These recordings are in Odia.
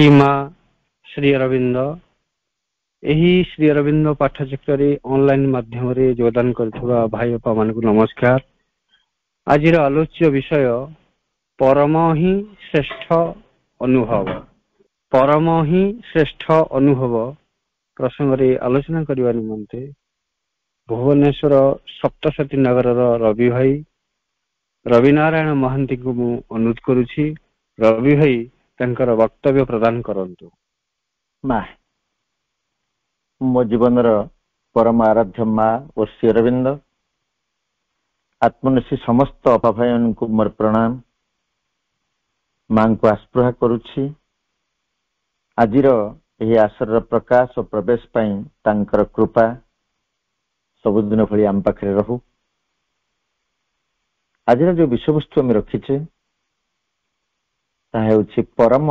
सीमा श्री अरविंद यही श्री अरविंद पाठचक्र ऑनलाइन माध्यम रे योगदान करथुवा भाई बापा मान को नमस्कार। आज आलोच्य विषय परम ही श्रेष्ठ अनुभव। परम ही श्रेष्ठ अनुभव प्रसंग रे आलोचना करबा निमंते भुवनेश्वर सप्तशती नगर रवि भाई रविनारायण महांती को मु अनुरोध करुछि। रवि भाई तंकर वक्तव्य प्रदान करंतु। माँ मो जीवन परम आराध्य माँ और श्री अरविंद आत्मनिशी समस्त अपाभाई को मोर प्रणाम। माँ को आस्पृहा करुछि। आजिर यही आसर प्रकाश और प्रवेश पाई तांकर कृपा सबुदिन भली आम पाखरे रहू। आज जो विषय वस्तु आम रखीचे ताहा हेउछि परम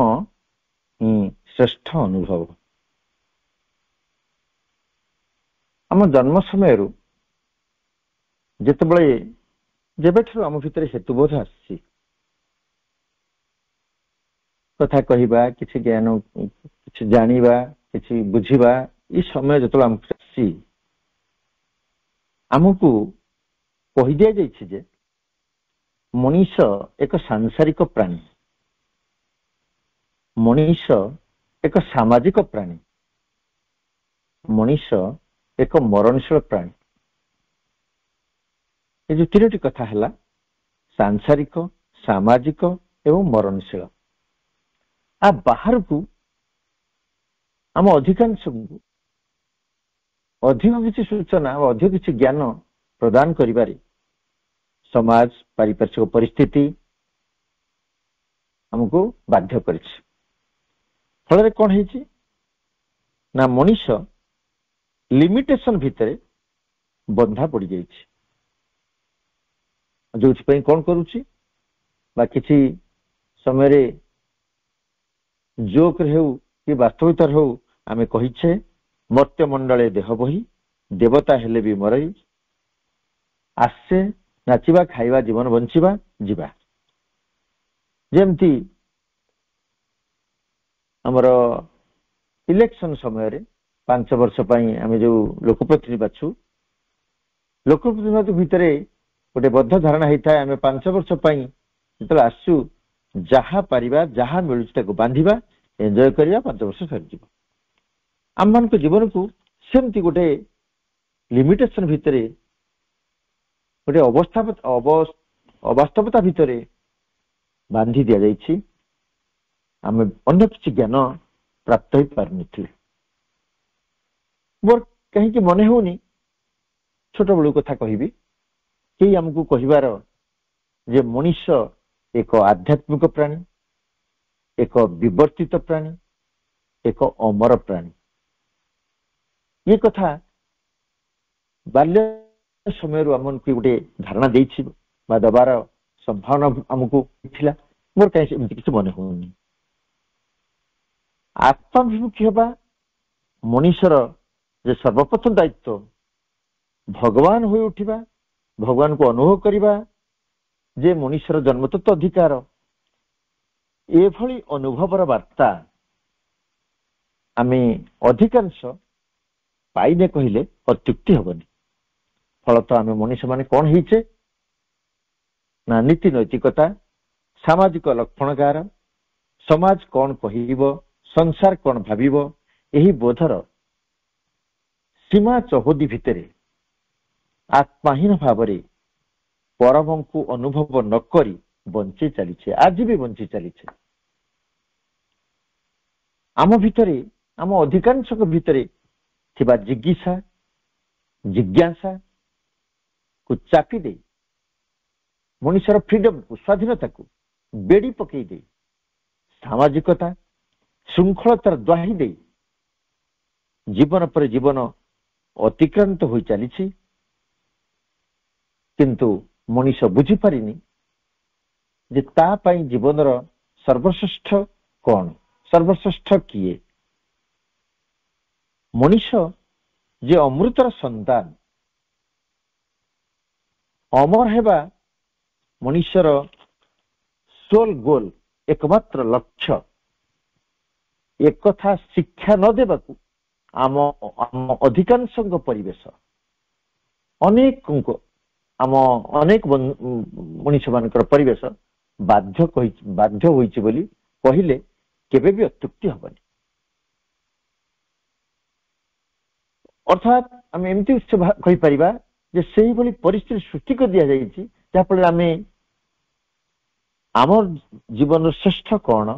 ही श्रेष्ठ अनुभव। आम जन्म समय जेतबळे जेबेठु आम भितर हेतुबोध आसी कथा कहिबा किछि ज्ञान किछि जानिबा किछि बुझिबा ई समय जेतबळे आम आसी आमको कहि दिया जाइछि जे मनीष एक सांसारिक प्राणी, मनीष एक सामाजिक प्राणी, मनीष एक मरणशील प्राणी। ये जो तीनोटी कथा है सांसारिक सामाजिक एवं मरणशील आ बाहर को आम अधिकांश अधिक किसी सूचना अधिक किसी ज्ञान प्रदान करिबारे समाज पारिपार्श्विक परिस्थिति हमको बाध्य करिछि। फल कौन है ना मनीष लिमिटेशन भितर बंधा पड़ जाइए जो कौन करुछि बा किछि समय जोक हो कि वास्तविकता हो आमे कहिछे मर्त्य मंडले देह बही देवता हेले भी मरई आसे नाचिबा खाइबा जीवन बंचिबा जीवा। जेमती हमर इलेक्शन समय रे 5 वर्ष पई आमे जो लोकप्रतिनिधि बाछु लोकप्रतिनिधि भितरे गोटे बद्ध धारणा होता है आमे 5 वर्ष पई जतले आसु जहा परिबा जहा मिलुछि ताको बांधिबा एन्जॉय करिया 5 वर्ष सरजिबो। आम मान को जीवन को सेमती गोटे लिमिटेशन भितरे गोटे अवास्तवता भितरे बांधी दिया जाइछि। आमे अन्य किछि ज्ञान प्राप्त हो पारनिथिले। मोर कहीं मन होनी छोट बड़ू कथा कहबी कि हमको कहिबार जे मनीष एक आध्यात्मिक प्राणी, एक विवर्तित प्राणी, एक अमर प्राणी। ये कथा बाल्य समय आमको गोटे धारणा देछि बा दबार संभावना आमको थिला। मोर कहीं एमती किछि मन होनी। आत्माभिमुखी होबा मनीषर जे सर्वप्रथम दायित्व भगवान हो उठिबा, भगवान को अनुभव करिबा जे मनीषर जन्मतत्व अधिकार एभली अनुभवर वार्ता आमे अधिकांश पाइने कहिले अत्युक्ति हबनी। फलत आमे मनीष माने कौन हिचे ना नीति नैतिकता सामाजिक लक्षणगार समाज कौन कहिबो संसार कौन भाविबो एही बोधर सीमा चौहदी भितरे आत्माहीन भावरे परम को अनुभव न करी बंची चलीछे। आज भी बंची चलीछे। आम भितरे आम अधिकांश भितरे थिबा जिज्ञासा जिज्ञासा को चापी दे मनुष्यर फ्रीडम को स्वाधीनता को बेड़ी पकई दे सामाजिकता श्रृंखलतार द्वाही दे जीवन पर जीवन अतिक्रांत हो चली। किंतु मनीष बुझी पारिनी जे ता पाई जीवनर सर्वश्रेष्ठ कौन, सर्वश्रेष्ठ किए। मनीष जे अमृतर संतान अमर हेबा मनुष्यर सोल गोल एकमात्र लक्ष्य। एक कथा शिक्षा न देबाकू आम आम अधिकांशଙ୍କ परिवेश अनेक आम अनेक मनीष मानकर परिवेश बाध्य होइछि बोली कहिले केबे भी अत्युक्ति हबनी। अर्थात आम एमती कहि परिबा जे सेही बोली परिस्थिति सृष्टि कर दिया जाइछि जा फल आमे आम जीवन श्रेष्ठ कौन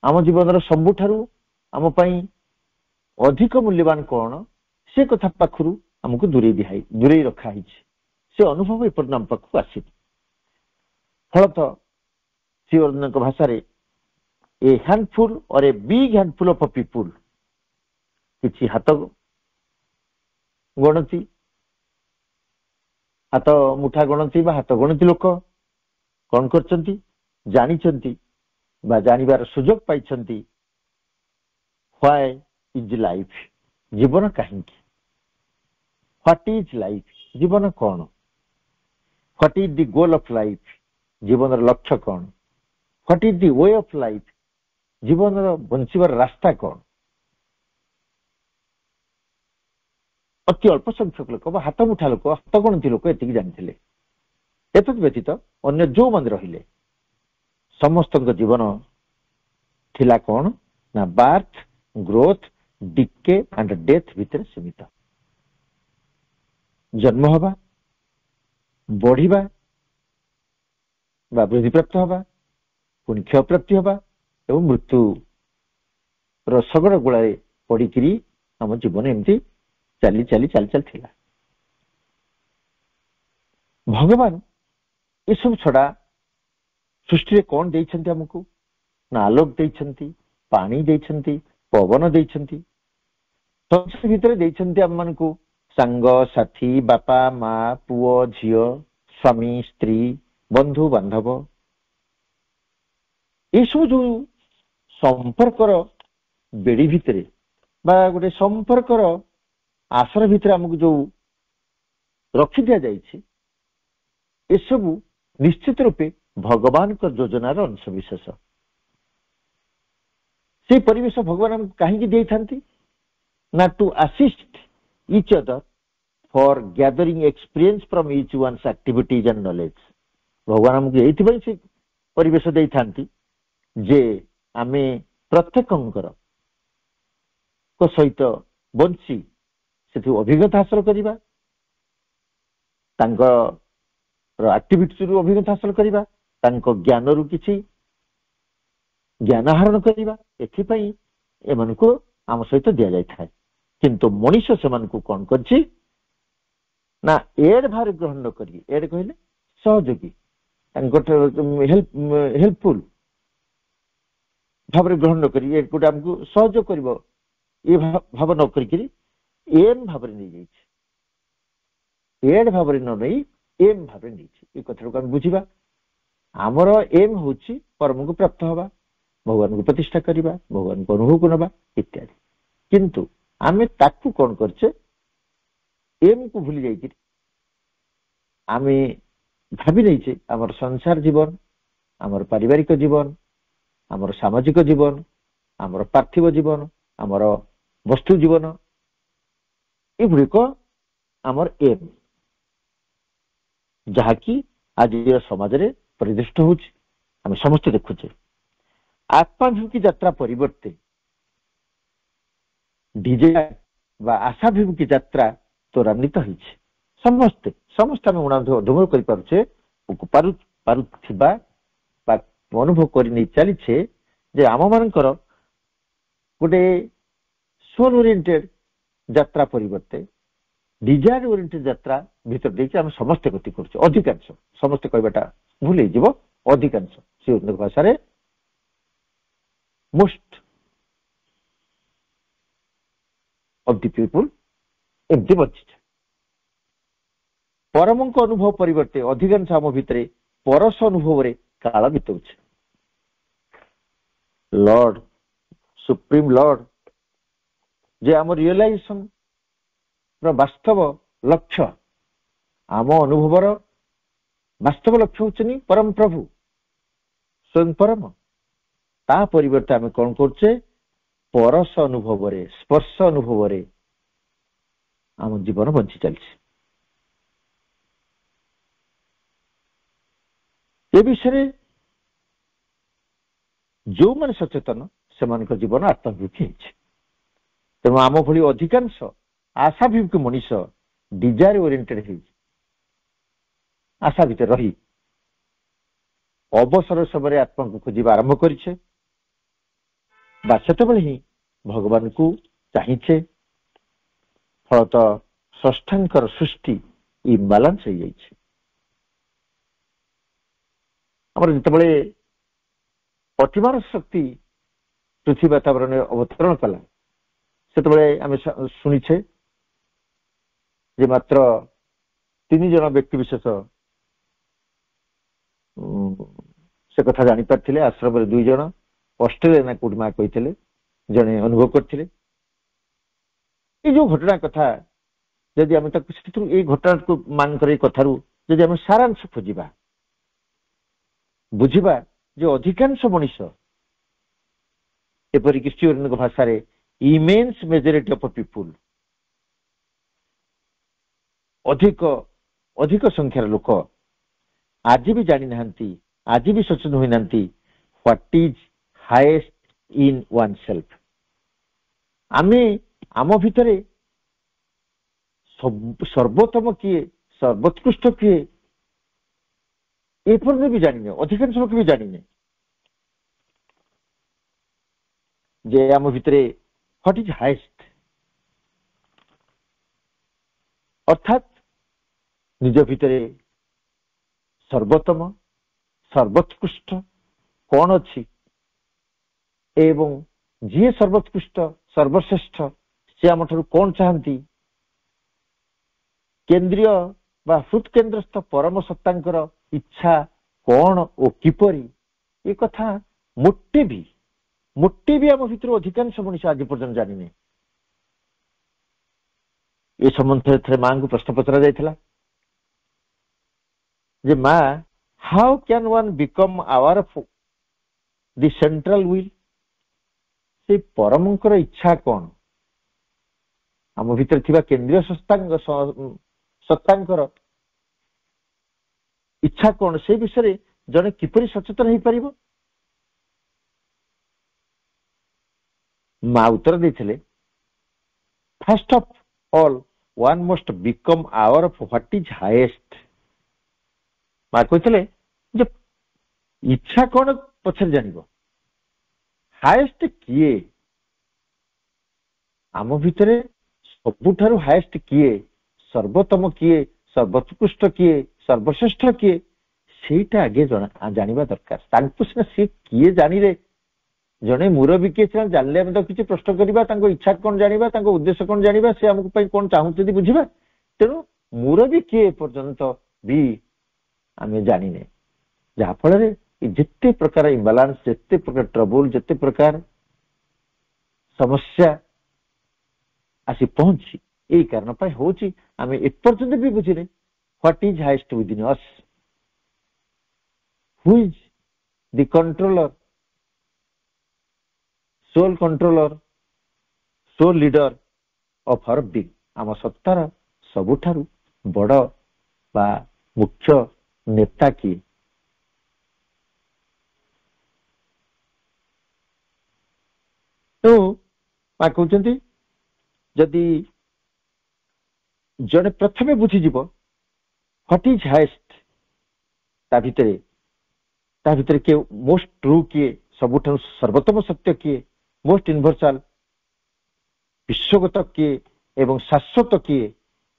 आम जीवन सबुठारु आम पई अधिक मूल्यवान कौन से कथा पाखरु हमको दूरे रखा से अनुभव एपरि नाम पाखु आसी फलत श्री भाषा रे ए हैंडफुल और a big handful of people किछि हाथ गणती हाथ मुठा गणती बा हाथ गणती लोक कौन करचंती जानिचंती बा जानिबार सुजोग पाइछंती व्हाई इज लाइफ जीवन कहीं व्हाट इज लाइफ जीवन कौन what is the goal of life जीवन लक्ष्य कौन what is the way of life जीवन बंचीबार रास्ता कौन अति अल्प संख्यक लोक हाथ मुठा लोक हाथ गणती लोक एतिक जानिथिले एतद व्यतीत अन्य जो मन रहिले समस्त जीवन थिला कौन ना birth growth decay and death भितर सीमित जन्म हवा बढ़िबा बा वृद्धि प्राप्त हवा पुणी क्षय प्राप्ति हवा एवं मृत्यु रसगड़ गुड़ाए पड़िकी आम जीवन एमती चली चली चली चली थिला। भगवान ये सब छड़ा सृष्टि कौन देइछंती हमको ना आलोक देइछंती पानी देइछंती पवन देइछंती संसार भितर देइछंती हम मानकू सांग साथी बापा माँ पुओ झियो स्वामी स्त्री बंधु बांधव ये सब जो संपर्कर बेड़ी भितर बा गोटे संपर्कर आसर भितर हमको जो रखी दिया जाइए ये सब निश्चित रूपे भगवान का योजनार अंश विशेष से परिवेश भगवान हमको कहीं दे थांती ना to assist each other for gathering experience from each one's activities and knowledge भगवान हमको एइथिबई से परिवेश देई थांती जे आमे प्रत्येकंकर को सहित बंची सेथि अभिज्ञता हासिल करिबा तांकर एक्टिविटी रु अभिज्ञता हासिल करिबा तांको ज्ञान रु किछि ज्ञान आहरण करिबा एथिपई एमनको आम सहित दिया जाय थाए किंतु मनीष से कौन करछि ना एड भार ग्रहण न करी एड कहले सहयोगी हेल्पफुल भाव ग्रहण न करी एक गोटे हमको सहयोग करिवो ए भाव न करी एम भाव नहीं जाइछि एड भाव न नहीं एम भाव नहीं ए कथा को हम बुझिबा हमर एम होछि परम को प्राप्त हवा भगवान को प्रतिष्ठा करिबा भगवान को अनुभव को नबा इत्यादि किंतु आमे ताकू कौन करछे एम को भूली जाइए आमे भाभी नहीं आमर संसार जीवन आमर पारिवारिक जीवन आमर सामाजिक जीवन आमर पार्थिव जीवन आमर वस्तु जीवन एगुड़िक आमर एम जहाँकि आज समाज रे परिदृष्ट होछि आमे समस्त देखुचे आत्माभिमुखी यात्रा परिवर्ते डिजायर बा आशाभिमुखी यात्रा त्वरान्वित होइछि समस्ते समस्त आम अनुभव करिपारुछे पारुथिबा बा अनुभव करि नै चलीछे जे आम मानकर गोटे सोल ओरिएंटेड यात्रा परिवर्ते डिजायर ओरिएंटेड यात्रा भीतर देखि आम समस्त गति करछे अधिकांश समस्त कहबाटा भूल हे जीवो अधिकांश से भाषा रे मोस्ट of the people एमती बची परम को अनुभव परिवर्ते अधिकांश आम भितर परस अनुभव रे काल बितौछ लॉर्ड सुप्रीम लॉर्ड जे आम रियलाइजेशन वास्तव लक्ष्य आम अनुभवर वास्तव लक्ष्य होचनी परम प्रभु स्वयं परम ତା ପରିବର୍ତ୍ତେ ଆମେ କଣ କରୁଛେ ପରଶ ଅନୁଭବରେ ସ୍ପର୍ଶ ଅନୁଭବରେ ଆମ ଜୀବନ ବଞ୍ଚି ଚାଲିଛି। ଏ ବିଷୟରେ ଯୋଉମାନେ ସଚେତନ ସେମାନଙ୍କ ଜୀବନ ଆତ୍ମାଭିମୁଖୀ ହେଇଛି। ତେଣୁ ଆମ ଭଳି ଅଧିକାଂଶ ଆଶାଭିମୁଖୀ ମଣିଷ ଡିଜାୟାର ଓରିଏଣ୍ଟେଡ ହେଇଛି, ଆଶା ଭିତରେ ରହି ଅବସର ସମୟରେ ଆତ୍ମାକୁ ଖୋଜିବା ଆରମ୍ଭ କରିଛେ, ବା ସେତେବେଳେ ହିଁ ଭଗବାନଙ୍କୁ ଚାହିଁଛେ। ଫଳତଃ ଷଷ୍ଠାଙ୍କର ସୃଷ୍ଟି ଇମ୍ବାଲାନ୍ସ ହେଇଯାଇଛି। ଆମର ଯେତେବେଳେ ଅତିମାନ ଶକ୍ତି ପୃଥିବୀ ବାତାବରଣରେ ଅବତରଣ କଲା, ସେତେବେଳେ ଆମେ ଶୁଣିଛେ ଯେ ମାତ୍ର 3 ଜଣ ବ୍ୟକ୍ତି ବିଶେଷ ସେ କଥା ଜାଣିପାରିଥିଲେ। ଆଶ୍ରମରେ 2 ଜଣ, ଅଷ୍ଟ୍ରେଲିଆ ନା କୋଉଠି ମା କହିଥିଲେ, ଜଣେ ଅନୁଭବ କରିଥିଲେ। ଏଇ ଯୋଉ ଘଟଣା କଥା ଯଦି ଆମେ ତାକୁ ସେଥିରୁ ଏଇ ଘଟଣାକୁ ମାନଙ୍କର ଏଇ କଥାରୁ ଯଦି ଆମେ ସାରାଂଶ ଖୋଜିବା, ବୁଝିବା ଯେ ଅଧିକାଂଶ ମଣିଷ ଏପରିକି ଷ୍ଟୁଆର୍ଟଙ୍କ ଭାଷାରେ ଇମେନ୍ସ ମେଜରିଟି ଅଫ ପିପୁଲ, ଅଧିକ ସଂଖ୍ୟାର ଲୋକ ଆଜି ବି ଜାଣିନାହାନ୍ତି, ଆଜି ବି ସଚେତନ ହୋଇନାହାନ୍ତି what is highest in one self. ଆମେ ଆମ ଭିତରେ ସର୍ବୋତ୍ତମ କିଏ, ସର୍ବୋତ୍କୃଷ୍ଟ କିଏ, ଏ ପର୍ଯ୍ୟନ୍ତ ବି ଜାଣିନେ, ଅଧିକାଂଶ ଲୋକ ବି ଜାଣିନେ ଯେ ଆମ ଭିତରେ ହ୍ୱାଟ ଇଜ ହାଏଷ୍ଟ, ଅର୍ଥାତ୍ ନିଜ ଭିତରେ ସର୍ବୋତ୍ତମ ସର୍ବୋତ୍କୃଷ୍ଟ କଣ ଅଛି ଏବଂ ଯିଏ ସର୍ବୋତ୍କୃଷ୍ଟ ସର୍ବଶ୍ରେଷ୍ଠ ସେ ଆମଠାରୁ କଣ ଚାହାନ୍ତି, କେନ୍ଦ୍ରୀୟ ବା ହୃତ୍କେନ୍ଦ୍ରସ୍ଥ ପରମ ସତ୍ତାଙ୍କର ଇଚ୍ଛା କଣ ଓ କିପରି, ଏ କଥା ମୋଟେ ବି ଆମ ଭିତରୁ ଅଧିକାଂଶ ମଣିଷ ଆଜି ପର୍ଯ୍ୟନ୍ତ ଜାଣିନେ। ଏ ସମ୍ବନ୍ଧରେ ଥରେ ମାଙ୍କୁ ପ୍ରଶ୍ନ ପଚରା ଯାଇଥିଲା ଯେ ମା, how can one become aware of the central will, ସେ ପରମଙ୍କର ଇଚ୍ଛା କଣ, ଆମ ଭିତରେ ଥିବା କେନ୍ଦ୍ରୀୟ ସତ୍ତାଙ୍କର ଇଚ୍ଛା କଣ, ସେ ବିଷୟରେ ଜଣେ କିପରି ସଚେତନ ହେଇପାରିବ? ମା ଉତ୍ତର ଦେଇଥିଲେ, first of all one must become aware of what is highest. ମା କହିଥିଲେ ଯେ ଇଚ୍ଛା କଣ ପଛରେ ଜାଣିବ, ହାଏଷ୍ଟ କିଏ, ଆମ ଭିତରେ ସବୁଠାରୁ ହାଏଷ୍ଟ କିଏ, ସର୍ବୋତ୍ତମ କିଏ, ସର୍ବୋତ୍କୃଷ୍ଟ କିଏ, ସର୍ବଶ୍ରେଷ୍ଠ କିଏ, ସେଇଟା ଆଗେ ଜାଣିବା ଦରକାର। ତାଙ୍କୁ ସିନା ସିଏ କିଏ ଜାଣିଲେ, ଜଣେ ମୁରବୀ କିଏ ସିନା ଜାଣିଲେ ଆମେ ତାକୁ କିଛି ପ୍ରଶ୍ନ କରିବା, ତାଙ୍କ ଇଚ୍ଛା କଣ ଜାଣିବା, ତାଙ୍କ ଉଦ୍ଦେଶ୍ୟ କଣ ଜାଣିବା, ସେ ଆମକୁ ପାଇଁ କଣ ଚାହୁଁଛନ୍ତି ବୁଝିବା। ତେଣୁ ମୁରବୀ କିଏ ପର୍ଯ୍ୟନ୍ତ ବି ଆମେ ଜାଣିନେ, ଯାହାଫଳରେ ଯେତେ ପ୍ରକାର ଇମ୍ବାଲାନ୍ସ, ଯେତେ ପ୍ରକାର ଟ୍ରବୁଲ, ଯେତେ ପ୍ରକାର ସମସ୍ୟା ଆସି ପହଞ୍ଚି ଏଇ କାରଣ ପାଇଁ ହଉଛି ଆମେ ଏପର୍ଯ୍ୟନ୍ତ ବି ବୁଝିନେ what is highest within us, who is the controller, soul controller, soul leader of our being, ଆମ ସତ୍ତାର ସବୁଠାରୁ ବଡ ବା ମୁଖ୍ୟ ନେତା କିଏ। ତେଣୁ ମା କହୁଛନ୍ତି ଯଦି ଜଣେ ପ୍ରଥମେ ବୁଝିଯିବ ହ୍ୱାଟ ଇଜ ହାଏଷ୍ଟ, ତା ଭିତରେ କିଏ ମୋଷ୍ଟ ଟ୍ରୁ କିଏ, ସବୁଠାରୁ ସର୍ବୋତ୍ତମ ସତ୍ୟ କିଏ, ମୋଷ୍ଟ ୟୁନିଭର୍ସାଲ ବିଶ୍ୱଗତ କିଏ ଏବଂ ଶାଶ୍ୱତ କିଏ,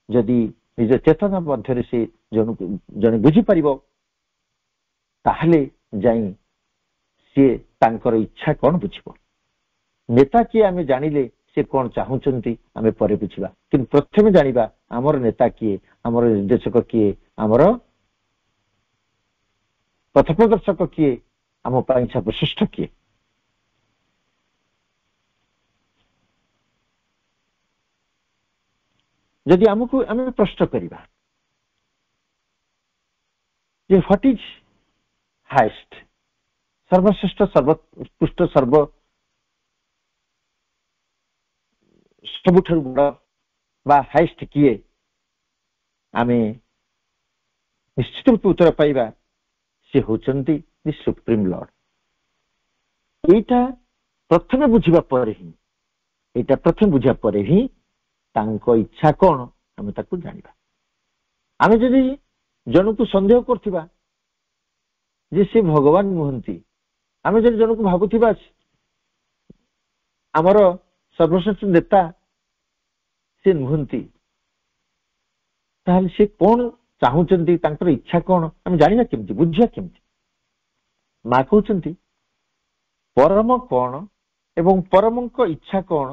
ଯଦି ନିଜ ଚେତନା ମଧ୍ୟରେ ସେ ଜଣେ ବୁଝିପାରିବ, ତାହେଲେ ଯାଇ ସିଏ ତାଙ୍କର ଇଚ୍ଛା କଣ ବୁଝିବ। ନେତା କିଏ ଆମେ ଜାଣିଲେ ସେ କଣ ଚାହୁଁଛନ୍ତି ଆମେ ପରେ ବୁଝିବା, କିନ୍ତୁ ପ୍ରଥମେ ଜାଣିବା ଆମର ନେତା କିଏ, ଆମର ନିର୍ଦ୍ଦେଶକ କିଏ, ଆମର ପଥ ପ୍ରଦର୍ଶକ କିଏ, ଆମ ପାଇଁ ସର୍ବଶ୍ରେଷ୍ଠ କିଏ। ଯଦି ଆମକୁ ଆମେ ପ୍ରଶ୍ନ କରିବା ଯେ ହ୍ୱାଟ ଇଜ ହାଏଷ୍ଟ, ସର୍ବଶ୍ରେଷ୍ଠ ସର୍ବୋତ୍କୃଷ୍ଟ ସବୁଠାରୁ ବଡ ବା ହାଇଷ୍ଟ କିଏ ଆମେ ନିଶ୍ଚିତ ରୂପେ ଉତ୍ତର ପାଇବା ସେ ହଉଛନ୍ତି ଦି ସୁପ୍ରିମ ଲର୍ଡ। ଏଇଟା ପ୍ରଥମେ ବୁଝିବା ପରେ ହିଁ ତାଙ୍କ ଇଚ୍ଛା କଣ ଆମେ ତାକୁ ଜାଣିବା। ଆମେ ଯଦି ଜଣକୁ ସନ୍ଦେହ କରୁଥିବା ଯେ ସେ ଭଗବାନ ନୁହନ୍ତି, ଆମେ ଯଦି ଜଣକୁ ଭାବୁଥିବା ଆମର ସର୍ବଶ୍ରେଷ୍ଠ ନେତା ସେ ନୁହନ୍ତି, ତାହେଲେ ସେ କଣ ଚାହୁଁଛନ୍ତି, ତାଙ୍କର ଇଚ୍ଛା କଣ ଆମେ ଜାଣିବା କେମିତି, ବୁଝିବା କେମିତି? ମା କହୁଛନ୍ତି ପରମ କଣ ଏବଂ ପରମଙ୍କ ଇଚ୍ଛା କଣ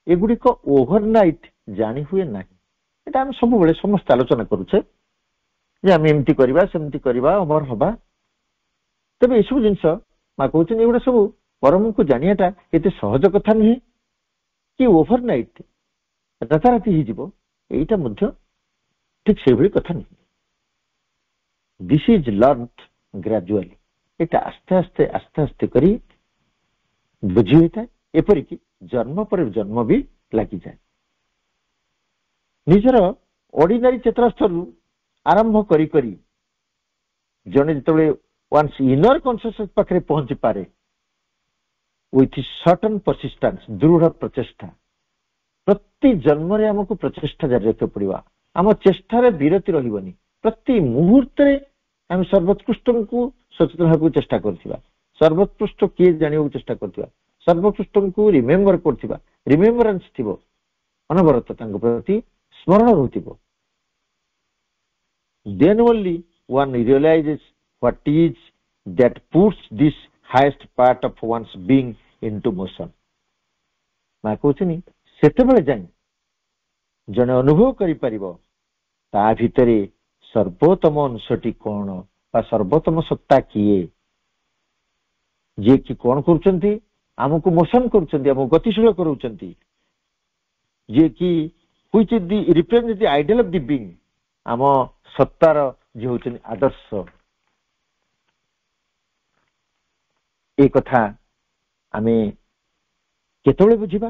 ଏଗୁଡିକ ଓଭରନାଇଟ ଜାଣି ହୁଏ ନାହିଁ। ଏଟା ଆମେ ସବୁବେଳେ ସମସ୍ତେ ଆଲୋଚନା କରୁଛେ ଯେ ଆମେ ଏମିତି କରିବା ସେମିତି କରିବା ଅମର ହବା। ତେବେ ଏସବୁ ଜିନିଷ ମା କହୁଛନ୍ତି ଏଗୁଡା ସବୁ ପରମଙ୍କୁ ଜାଣିବାଟା ଏତେ ସହଜ କଥା ନୁହେଁ କି ଓଭରନାଇଟ ରାତାରାତି ହେଇଯିବ, ଏଇଟା ମଧ୍ୟ ଠିକ ସେଇଭଳି କଥା ନୁହେଁ। This is learned gradually. ଏଇଟା ଆସ୍ତେ ଆସ୍ତେ କରି ବୁଝି ହୋଇଥାଏ, ଏପରିକି ଜନ୍ମ ପରେ ଜନ୍ମ ବି ଲାଗିଯାଏ। ନିଜର ଅର୍ଡିନାରୀ ଚେତନା ସ୍ତରରୁ ଆରମ୍ଭ କରି କରି ଜଣେ ଯେତେବେଳେ ୱାନ୍ସ ଇନର କନସିୟସନେସ ପାଖରେ ପହଞ୍ଚି ପାରେ ୱିଥ ସର୍ଟନ ପରସିଷ୍ଟାନ୍ସ, ଦୃଢ ପ୍ରଚେଷ୍ଟା, ପ୍ରତି ଜନ୍ମରେ ଆମକୁ ପ୍ରଚେଷ୍ଟା ଜାରି ରଖିବାକୁ ପଡିବ। ଆମ ଚେଷ୍ଟାରେ ବିରତି ରହିବନି। ପ୍ରତି ମୁହୂର୍ତ୍ତରେ ଆମେ ସର୍ବୋତ୍କୃଷ୍ଟଙ୍କୁ ସଚେତନ ହେବାକୁ ଚେଷ୍ଟା କରୁଥିବା, ସର୍ବୋତ୍କୃଷ୍ଟ କିଏ ଜାଣିବାକୁ ଚେଷ୍ଟା କରୁଥିବା, ସର୍ବୋତ୍କୃଷ୍ଟଙ୍କୁ ରିମେମ୍ବର କରୁଥିବା, ରିମେମ୍ବରାନ୍ସ ଥିବ, ଅନବରତ ତାଙ୍କ ପ୍ରତି ସ୍ମରଣ ରହୁଥିବ। Then only one realizes what is that puts this highest part of one's being into motion. ମା କହୁଛନ୍ତି ସେତେବେଳେ ଯାଇ ଜଣେ ଅନୁଭବ କରିପାରିବ ତା ଭିତରେ ସର୍ବୋତ୍ତମ ଅଂଶଟି କଣ ବା ସର୍ବୋତ୍ତମ ସତ୍ତା କିଏ, ଯିଏ କି କଣ କରୁଛନ୍ତି, ଆମକୁ ମୋଶନ କରୁଛନ୍ତି, ଆମକୁ ଗତିଶୀଳ କରୁଛନ୍ତି, ଯିଏ କି which is the represent the ideal of the being, ଆମ ସତ୍ତାର ଯିଏ ହଉଛନ୍ତି ଆଦର୍ଶ। ଏ କଥା ଆମେ କେତେବେଳେ ବୁଝିବା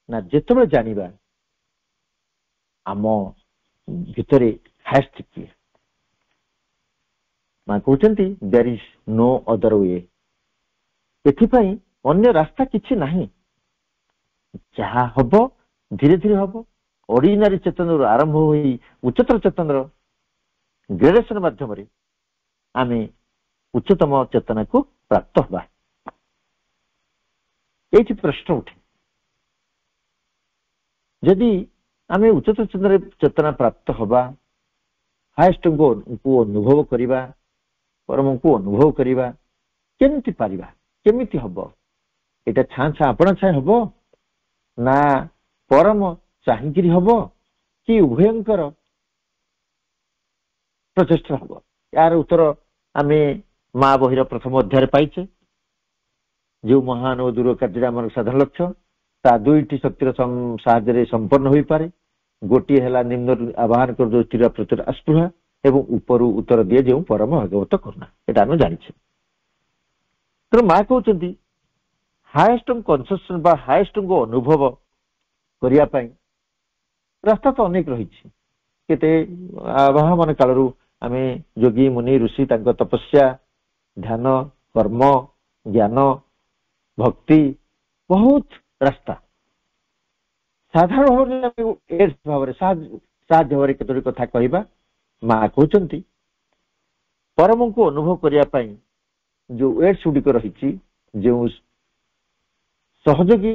ନା ଯେତେବେଳେ ଜାଣିବା ଆମ ଭିତରେ ହାଏଷ୍ଟ କିଏ। ମା କହୁଛନ୍ତି there is no other way, ଏଥିପାଇଁ ଅନ୍ୟ ରାସ୍ତା କିଛି ନାହିଁ। ଯାହା ହବ ଧୀରେ ଧୀରେ ହବ, ଅର୍ଡିନାରୀ ଚେତନରୁ ଆରମ୍ଭ ହୋଇ ଉଚ୍ଚତର ଚେତନର ଗ୍ରେଡେସନ ମାଧ୍ୟମରେ ଆମେ ଉଚ୍ଚତମ ଚେତନାକୁ ପ୍ରାପ୍ତ ହେବା। ଏଇଠି ପ୍ରଶ୍ନ ଉଠେ, ଯଦି ଆମେ ଉଚ୍ଚତର ଚେତନା ପ୍ରାପ୍ତ ହବା, ହାଏଷ୍ଟଙ୍କୁ ଅନୁଭବ କରିବା, ପରମଙ୍କୁ ଅନୁଭବ କରିବା, କେମିତି ପାରିବା, କେମିତି ହବ? ଏଇଟା ଛାଁ ଛାଁ ଆପଣା ଛାଁ ହବ ନା ପରମ ଚାହିଁକିରି ହବ କି ଉଭୟଙ୍କର ପ୍ରଚେଷ୍ଟା ହବ? ଏହାର ଉତ୍ତର ଆମେ ମା ବହିର ପ୍ରଥମ ଅଧ୍ୟାୟରେ ପାଇଛେ। ଯେଉଁ ମହାନ ଓ ଦୂର କାର୍ଯ୍ୟରେ ଆମର ସାଧାରଣ ଲକ୍ଷ୍ୟ ତା ଦୁଇଟି ଶକ୍ତିର ସାହାଯ୍ୟରେ ସମ୍ପନ୍ନ ହୋଇପାରେ। ଗୋଟିଏ ହେଲା ନିମ୍ନରୁ ଆବାହନ କରିଦେଉ ସ୍ଥିର ପ୍ରଚୁର ଆସ୍ପୃହା ଏବଂ ଉପରୁ ଉତ୍ତର ଦିଏ ଯେଉଁ ପରମ ଭାଗବତ କରୁଣା। ଏଇଟା ଆମେ ଜାଣିଛେ। ତେଣୁ ମା କହୁଛନ୍ତି ହାଏଷ୍ଟ କନସିୟସନେସ ବା ହାଏଷ୍ଟଙ୍କୁ ଅନୁଭବ କରିବା ପାଇଁ ରାସ୍ତା ତ ଅନେକ ରହିଛି। କେତେ ଆବାହମାନ କାଳରୁ ଆମେ ଯୋଗୀ ମୁନି ଋଷି ତାଙ୍କ ତପସ୍ୟା, ଧ୍ୟାନ, କର୍ମ, ଜ୍ଞାନ, ଭକ୍ତି, ବହୁତ ରାସ୍ତା। ସାଧାରଣ ଭାବରେ ସାହାଯ୍ୟ ଭାବରେ କେତୋଟି କଥା କହିବା। ମା କହୁଛନ୍ତି ପରମଙ୍କୁ ଅନୁଭବ କରିବା ପାଇଁ ଯୋଉ ୱେଟ୍ସ ଗୁଡିକ ରହିଛି, ଯେଉଁ ସହଯୋଗୀ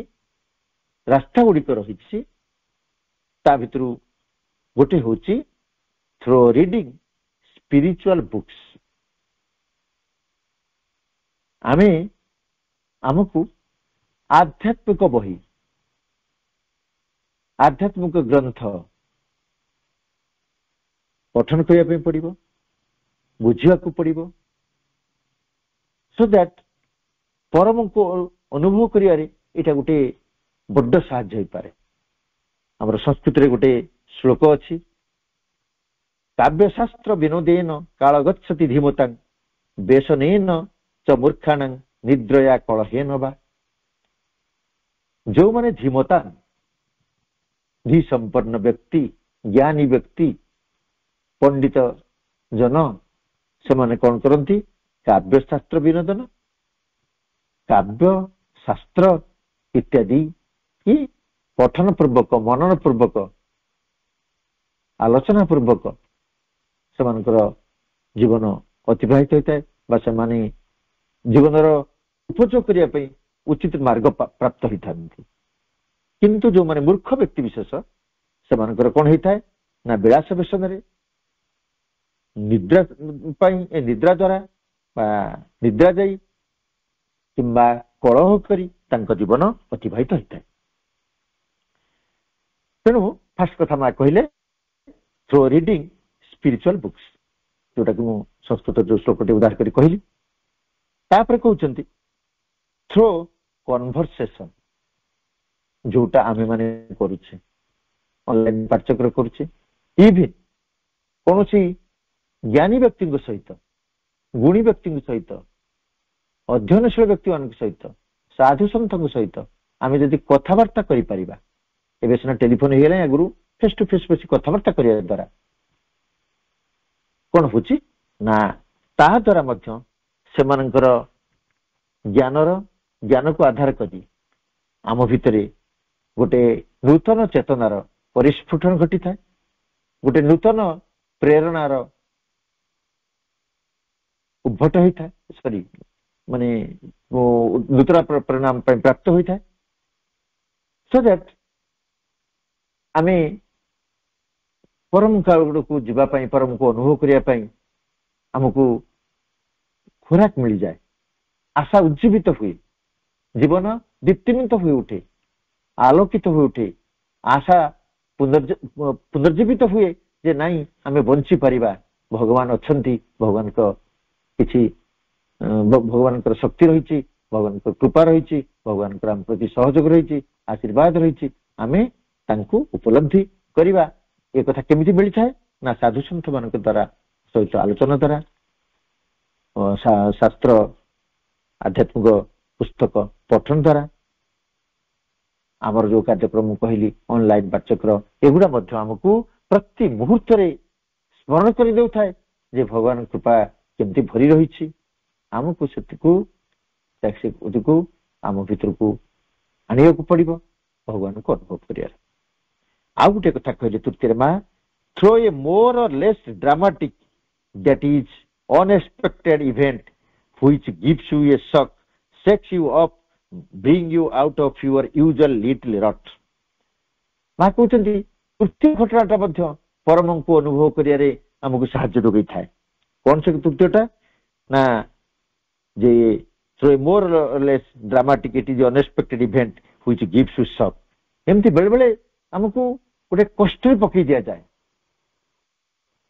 ରାସ୍ତା ଗୁଡିକ ରହିଛି, ତା ଭିତରୁ ଗୋଟେ ହଉଛି ଥ୍ରୋ ରିଡିଂ ସ୍ପିରିଚୁଆଲ ବୁକ୍ସ। ଆମକୁ ଆଧ୍ୟାତ୍ମିକ ବହି, ଆଧ୍ୟାତ୍ମିକ ଗ୍ରନ୍ଥ ପଠନ କରିବା ପାଇଁ ପଡିବ, ବୁଝିବାକୁ ପଡିବ, ସୋ ଦ୍ୟାଟ ପରମଙ୍କୁ ଅନୁଭବ କରିବାରେ ଏଇଟା ଗୋଟେ ବଡ ସାହାଯ୍ୟ ହେଇପାରେ। ଆମର ସଂସ୍କୃତିରେ ଗୋଟେ ଶ୍ଲୋକ ଅଛି, କାବ୍ୟଶାସ୍ତ୍ର ବିନୋଦେନ କାଳ ଗଚ୍ଛତି ଧୀମତାଂ ବେଶନେନ च मूर्खाणां निद्रया कलहेन वा। ଯୋଉମାନେ ଧୀମତା ଧୀ ସମ୍ପନ୍ନ ବ୍ୟକ୍ତି ଜ୍ଞାନୀ ବ୍ୟକ୍ତି ପଣ୍ଡିତ ଜନ ସେମାନେ କଣ କରନ୍ତି କାବ୍ୟ ଶାସ୍ତ୍ର ବିନୋଦନ କାବ୍ୟ ଶାସ୍ତ୍ର ଇତ୍ୟାଦି କି ପଠନ ପୂର୍ବକ ମନନ ପୂର୍ବକ ଆଲୋଚନା ପୂର୍ବକ ସେମାନଙ୍କର ଜୀବନ ଅତିବାହିତ ହୋଇଥାଏ ବା ସେମାନେ ଜୀବନର ଉପଯୋଗ କରିବା ପାଇଁ ଉଚିତ ମାର୍ଗ ପ୍ରାପ୍ତ ହୋଇଥାନ୍ତି। କିନ୍ତୁ ଯୋଉମାନେ ମୂର୍ଖ ବ୍ୟକ୍ତି ବିଶେଷ ସେମାନଙ୍କର କଣ ହେଇଥାଏ ନା ବିଳାସ ବ୍ୟସନରେ ନିଦ୍ରା ପାଇଁ ନିଦ୍ରା ଦ୍ୱାରା ବା ନିଦ୍ରା ଯାଇ କିମ୍ବା କଳହ କରି ତାଙ୍କ ଜୀବନ ଅତିବାହିତ ହୋଇଥାଏ। ତେଣୁ ଫାଷ୍ଟ କଥା ମା କହିଲେ ଥ୍ରୋ ରିଡିଂ ସ୍ପିରିଚୁଆଲ ବୁକ୍ସ, ଯୋଉଟାକି ମୁଁ ସଂସ୍କୃତ ଯୋଉ ଶ୍ଲୋକଟି ଉଦାହରଣ କରି କହିଲି। ତାପରେ କହୁଛନ୍ତି ଥ୍ରୋ କନଭରସେସନ, ଯୋଉଟା ଆମେ ମାନେ କରୁଛେ ଅନଲାଇନ ପାଠ୍ୟକ୍ରମ କରୁଛେ, ଇଭିନ୍ କୌଣସି ଜ୍ଞାନୀ ବ୍ୟକ୍ତିଙ୍କ ସହିତ ଗୁଣୀ ବ୍ୟକ୍ତିଙ୍କ ସହିତ ଅଧ୍ୟୟନଶୀଳ ବ୍ୟକ୍ତିମାନଙ୍କ ସହିତ ସାଧୁ ସନ୍ଥଙ୍କ ସହିତ ଆମେ ଯଦି କଥାବାର୍ତ୍ତା କରିପାରିବା, ଏବେ ସିନା ଟେଲିଫୋନ ହେଇଗଲାଣି, ଆଗରୁ ଫେସ ଟୁ ଫେସ ବସି କଥାବାର୍ତ୍ତା କରିବା ଦ୍ୱାରା କଣ ହଉଛି ନା ତାହା ଦ୍ୱାରା ମଧ୍ୟ ସେମାନଙ୍କର ଜ୍ଞାନକୁ ଆଧାର କରି ଆମ ଭିତରେ ଗୋଟେ ନୂତନ ଚେତନାର ପରିସ୍ଫୁଟନ ଘଟିଥାଏ, ଗୋଟେ ନୂତନ ପ୍ରେରଣାର ଉଦ୍ଭଟ ହୋଇଥାଏ, ମାନେ ନୂତନ ପ୍ରେରଣା ପାଇଁ ପ୍ରାପ୍ତ ହୋଇଥାଏ। ସୋ ଦ୍ୟାଟ ଆମେ ପରମ କାଳକୁ ଯିବା ପାଇଁ ପରମକୁ ଅନୁଭବ କରିବା ପାଇଁ ଆମକୁ ଖୋରାକ ମିଳିଯାଏ, ଆଶା ଉଜ୍ଜୀବିତ ହୁଏ, ଜୀବନ ଦୀପ୍ତିମନ୍ତ ହୋଇ ଉଠେ, ଆଲୋକିତ ହୋଇ ଉଠେ, ଆଶା ପୁନର୍ଜୀବିତ ହୁଏ ଯେ ନାଇଁ ଆମେ ବଞ୍ଚିପାରିବା, ଭଗବାନ ଅଛନ୍ତି, ଭଗବାନଙ୍କର ଶକ୍ତି ରହିଛି, ଭଗବାନଙ୍କର କୃପା ରହିଛି, ଭଗବାନଙ୍କର ଆମ ପ୍ରତି ସହଯୋଗ ରହିଛି, ଆଶୀର୍ବାଦ ରହିଛି, ଆମେ ତାଙ୍କୁ ଉପଲବ୍ଧି କରିବା। ଏ କଥା କେମିତି ମିଳିଥାଏ ନା ସାଧୁସନ୍ଥ ମାନଙ୍କ ଦ୍ୱାରା ସହିତ ଆଲୋଚନା ଦ୍ୱାରା, ଶାସ୍ତ୍ର ଆଧ୍ୟାତ୍ମିକ ପୁସ୍ତକ ପଠନ ଦ୍ୱାରା, ଆମର ଯୋଉ କାର୍ଯ୍ୟକ୍ରମ କହିଲି ଅନଲାଇନ ପାଠ୍ୟକ୍ରମ, ଏଗୁଡା ମଧ୍ୟ ଆମକୁ ପ୍ରତି ମୁହୂର୍ତ୍ତରେ ସ୍ମରଣ କରିଦେଉଥାଏ ଯେ ଭଗବାନଙ୍କ କୃପା କେମିତି ଭରି ରହିଛି। ଆମକୁ ସେତିକୁ ଆମ ଭିତରକୁ ଆଣିବାକୁ ପଡିବ ଭଗବାନଙ୍କୁ ଅନୁଭବ କରିବାର। ଆଉ ଗୋଟେ କଥା କହିଲେ ତୃତୀୟରେ ମା, through a more or less dramatic, that is unexpected event which gives you a shock, shakes you up, bring you out of your usual little rut। ମା କହୁଛନ୍ତି ତୃତୀୟ ଘଟଣାଟା ମଧ୍ୟ ପରମଙ୍କୁ ଅନୁଭବ କରିବାରେ ଆମକୁ ସାହାଯ୍ୟ ଯୋଗାଇଥାଏ। କଣ ସେ ତୃତୀୟଟା ନା ଯେ through a more or less dramatic, it is unexpected event which gives you shock। ଏମିତି ବେଳେ ବେଳେ ଆମକୁ ଗୋଟେ କଷ୍ଟରେ ପକେଇ ଦିଆଯାଏ,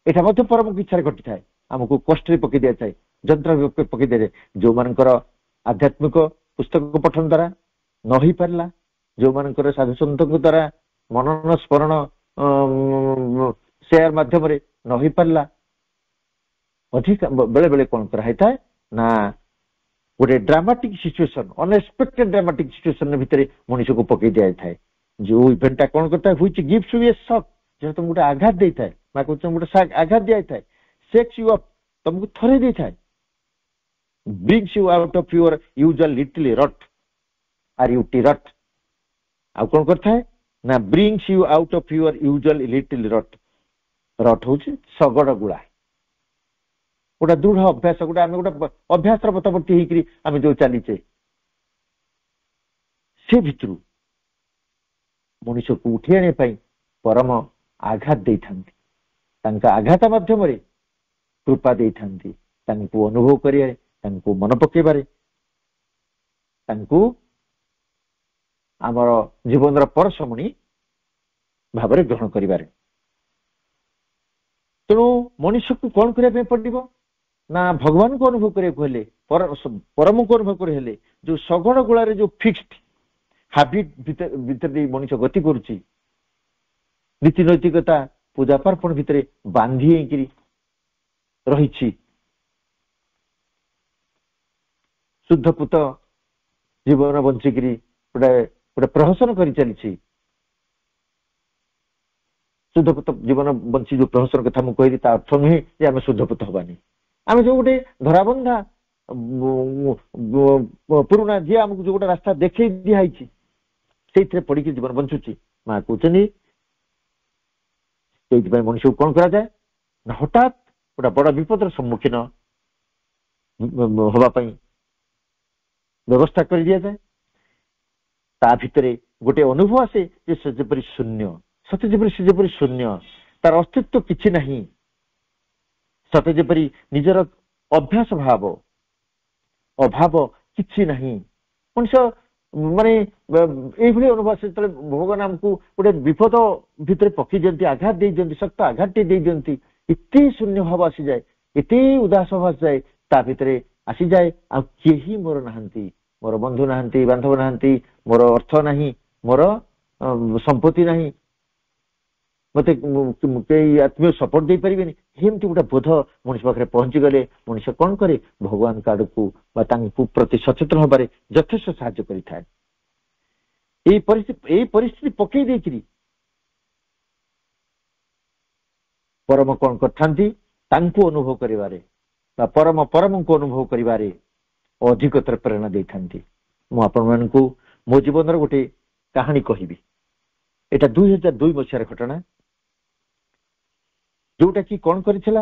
ଏଇଟା ମଧ୍ୟ ପରମଙ୍କ ଇଚ୍ଛାରେ ଘଟିଥାଏ, ଆମକୁ କଷ୍ଟରେ ପକେଇ ଦିଆଯାଏ, ଯନ୍ତ୍ରଣା ପକେଇ ଦିଆଯାଏ। ଯୋଉମାନଙ୍କର ଆଧ୍ୟାତ୍ମିକ ପୁସ୍ତକ ପଠନ ଦ୍ୱାରା ନ ହେଇପାରିଲା, ଯୋଉମାନଙ୍କର ସାଧୁସନ୍ଥଙ୍କ ଦ୍ୱାରା ମନନ ସ୍ମରଣ ସେୟାର ମାଧ୍ୟମରେ ନ ହେଇପାରିଲା, ଅଧିକ ବେଳେ ବେଳେ କଣ କରାହେଇଥାଏ ନା ଗୋଟେ ଡ୍ରାମାଟିକ ସିଚୁଏସନ, ଅନଏକ୍ସପେକ୍ଟେଡ ଡ୍ରାମାଟିକ ସିଚୁଏସନ ଭିତରେ ମଣିଷକୁ ପକେଇ ଦିଆଯାଇଥାଏ। ଯୋଉ ଇଭେଣ୍ଟଟା କଣ କରିଥାଏ, which gives U A shock, ଯେହେତୁ ତମକୁ ଗୋଟେ ଆଘାତ ଦେଇଥାଏ, ବା କହୁଛ ଗୋଟେ ଆଘାତ ଦିଆଯାଇଥାଏ, ସେକ୍ସ ୟୁ ଅପ୍, ତମକୁ ଥରେ ଦେଇଥାଏ, brings you out of your usual little rut R U T rut. ଆଉ କଣ କରିଥାଏ ନା brings you out of your usual little rut. Rut ହଉଛି ଶଗଡ଼ ଗୁଳା, ଗୋଟେ ଦୃଢ ଅଭ୍ୟାସ, ଗୋଟେ ଆମେ ଗୋଟେ ଅଭ୍ୟାସର ପଥବର୍ତ୍ତୀ ହେଇକିରି ଆମେ ଯୋଉ ଚାଲିଛେ, ସେ ଭିତରୁ ମଣିଷକୁ ଉଠେଇ ଆଣିବା ପାଇଁ ପରମ ଆଘାତ ଦେଇଥାନ୍ତି, ତାଙ୍କ ଆଘାତ ମାଧ୍ୟମରେ କୃପା ଦେଇଥାନ୍ତି, ତାଙ୍କୁ ଅନୁଭବ କରିବାରେ, ତାଙ୍କୁ ମନେ ପକେଇବାରେ, ତାଙ୍କୁ ଆମର ଜୀବନର ପରଶମଣି ଭାବରେ ଗ୍ରହଣ କରିବାରେ। ତେଣୁ ମଣିଷକୁ କଣ କରିବା ପାଇଁ ପଡିବ ନା ଭଗବାନଙ୍କୁ ଅନୁଭବ କରିବାକୁ ହେଲେ, ପରମକୁ ଅନୁଭବ କରି ହେଲେ, ଯୋଉ ଶଗଡ଼ ଗୁଳାରେ ଯୋଉ ଫିକ୍ସଡ ହାବିଟ ଭିତରେ ଦେଇ ମଣିଷ ଗତି କରୁଛି, ନୀତି ନୈତିକତା ପୂଜା ପାର୍ବଣ ଭିତରେ ବାନ୍ଧି ହେଇକିରି ରହିଛି, शुद्ध पुत जीवन बंचिकी गोटे गोटे प्रहसन कर चली शुद्ध पुत जीवन बंची जो प्रहसन कथा मुझे कहली अर्थ नुहे जे आम शुद्ध पुत हबानी आम जो गोटे धराबंधा पुराणा जी आमको जो गोटे रास्ता देखे दिखाई से पड़ी जीवन बंचुची माँ कहते मनुष्य को कौन करा जाए ना हठात गोटे बड़ विपदर सम्मुखीन हवापाई व्यवस्था कर दिया जाए ता भितरे गोटे अनुभव आसे जे से जेपरी शून्य सते जेपरी शून्य तार अस्तित्व किछि नहीं सते जेपरी निजर अभ्यास भाव अभाव किछि नहीं मनुष्य माने ये अनुभव से भगवान आमको गोटे विपद भितर पकई दिखती आघात दे दिखती शक्त आघात दे दिखती इतने शून्य भाव आसी जाए इतने उदास भाव आसी जाए ता भितर आसी जाए आ केही मोर नहांती मोर बंधु नहांती बांधव नहांती मोर अर्थ नहीं मोर संपत्ति नहीं मत आत्मीय सपोर्ट दे पारे एमती गोटे बोध मनुष्य पाखे पहुंची गले मनुष्य कौन करे भगवान आड़ को प्रति सचेतन हबारे यथेष्ट साहाय्य करिथाए परिस्थिति पकई देकरी परम कौन करथांती तांको अनुभव करिवारे परम परम को अनुभव करिवारे अधिकतर प्रेरणा देथांती मु आपण मानकु मो जीवन गोटे कहानी कहिबी एटा 2002 मसीहार घटना जोटा कि कौन करिथिला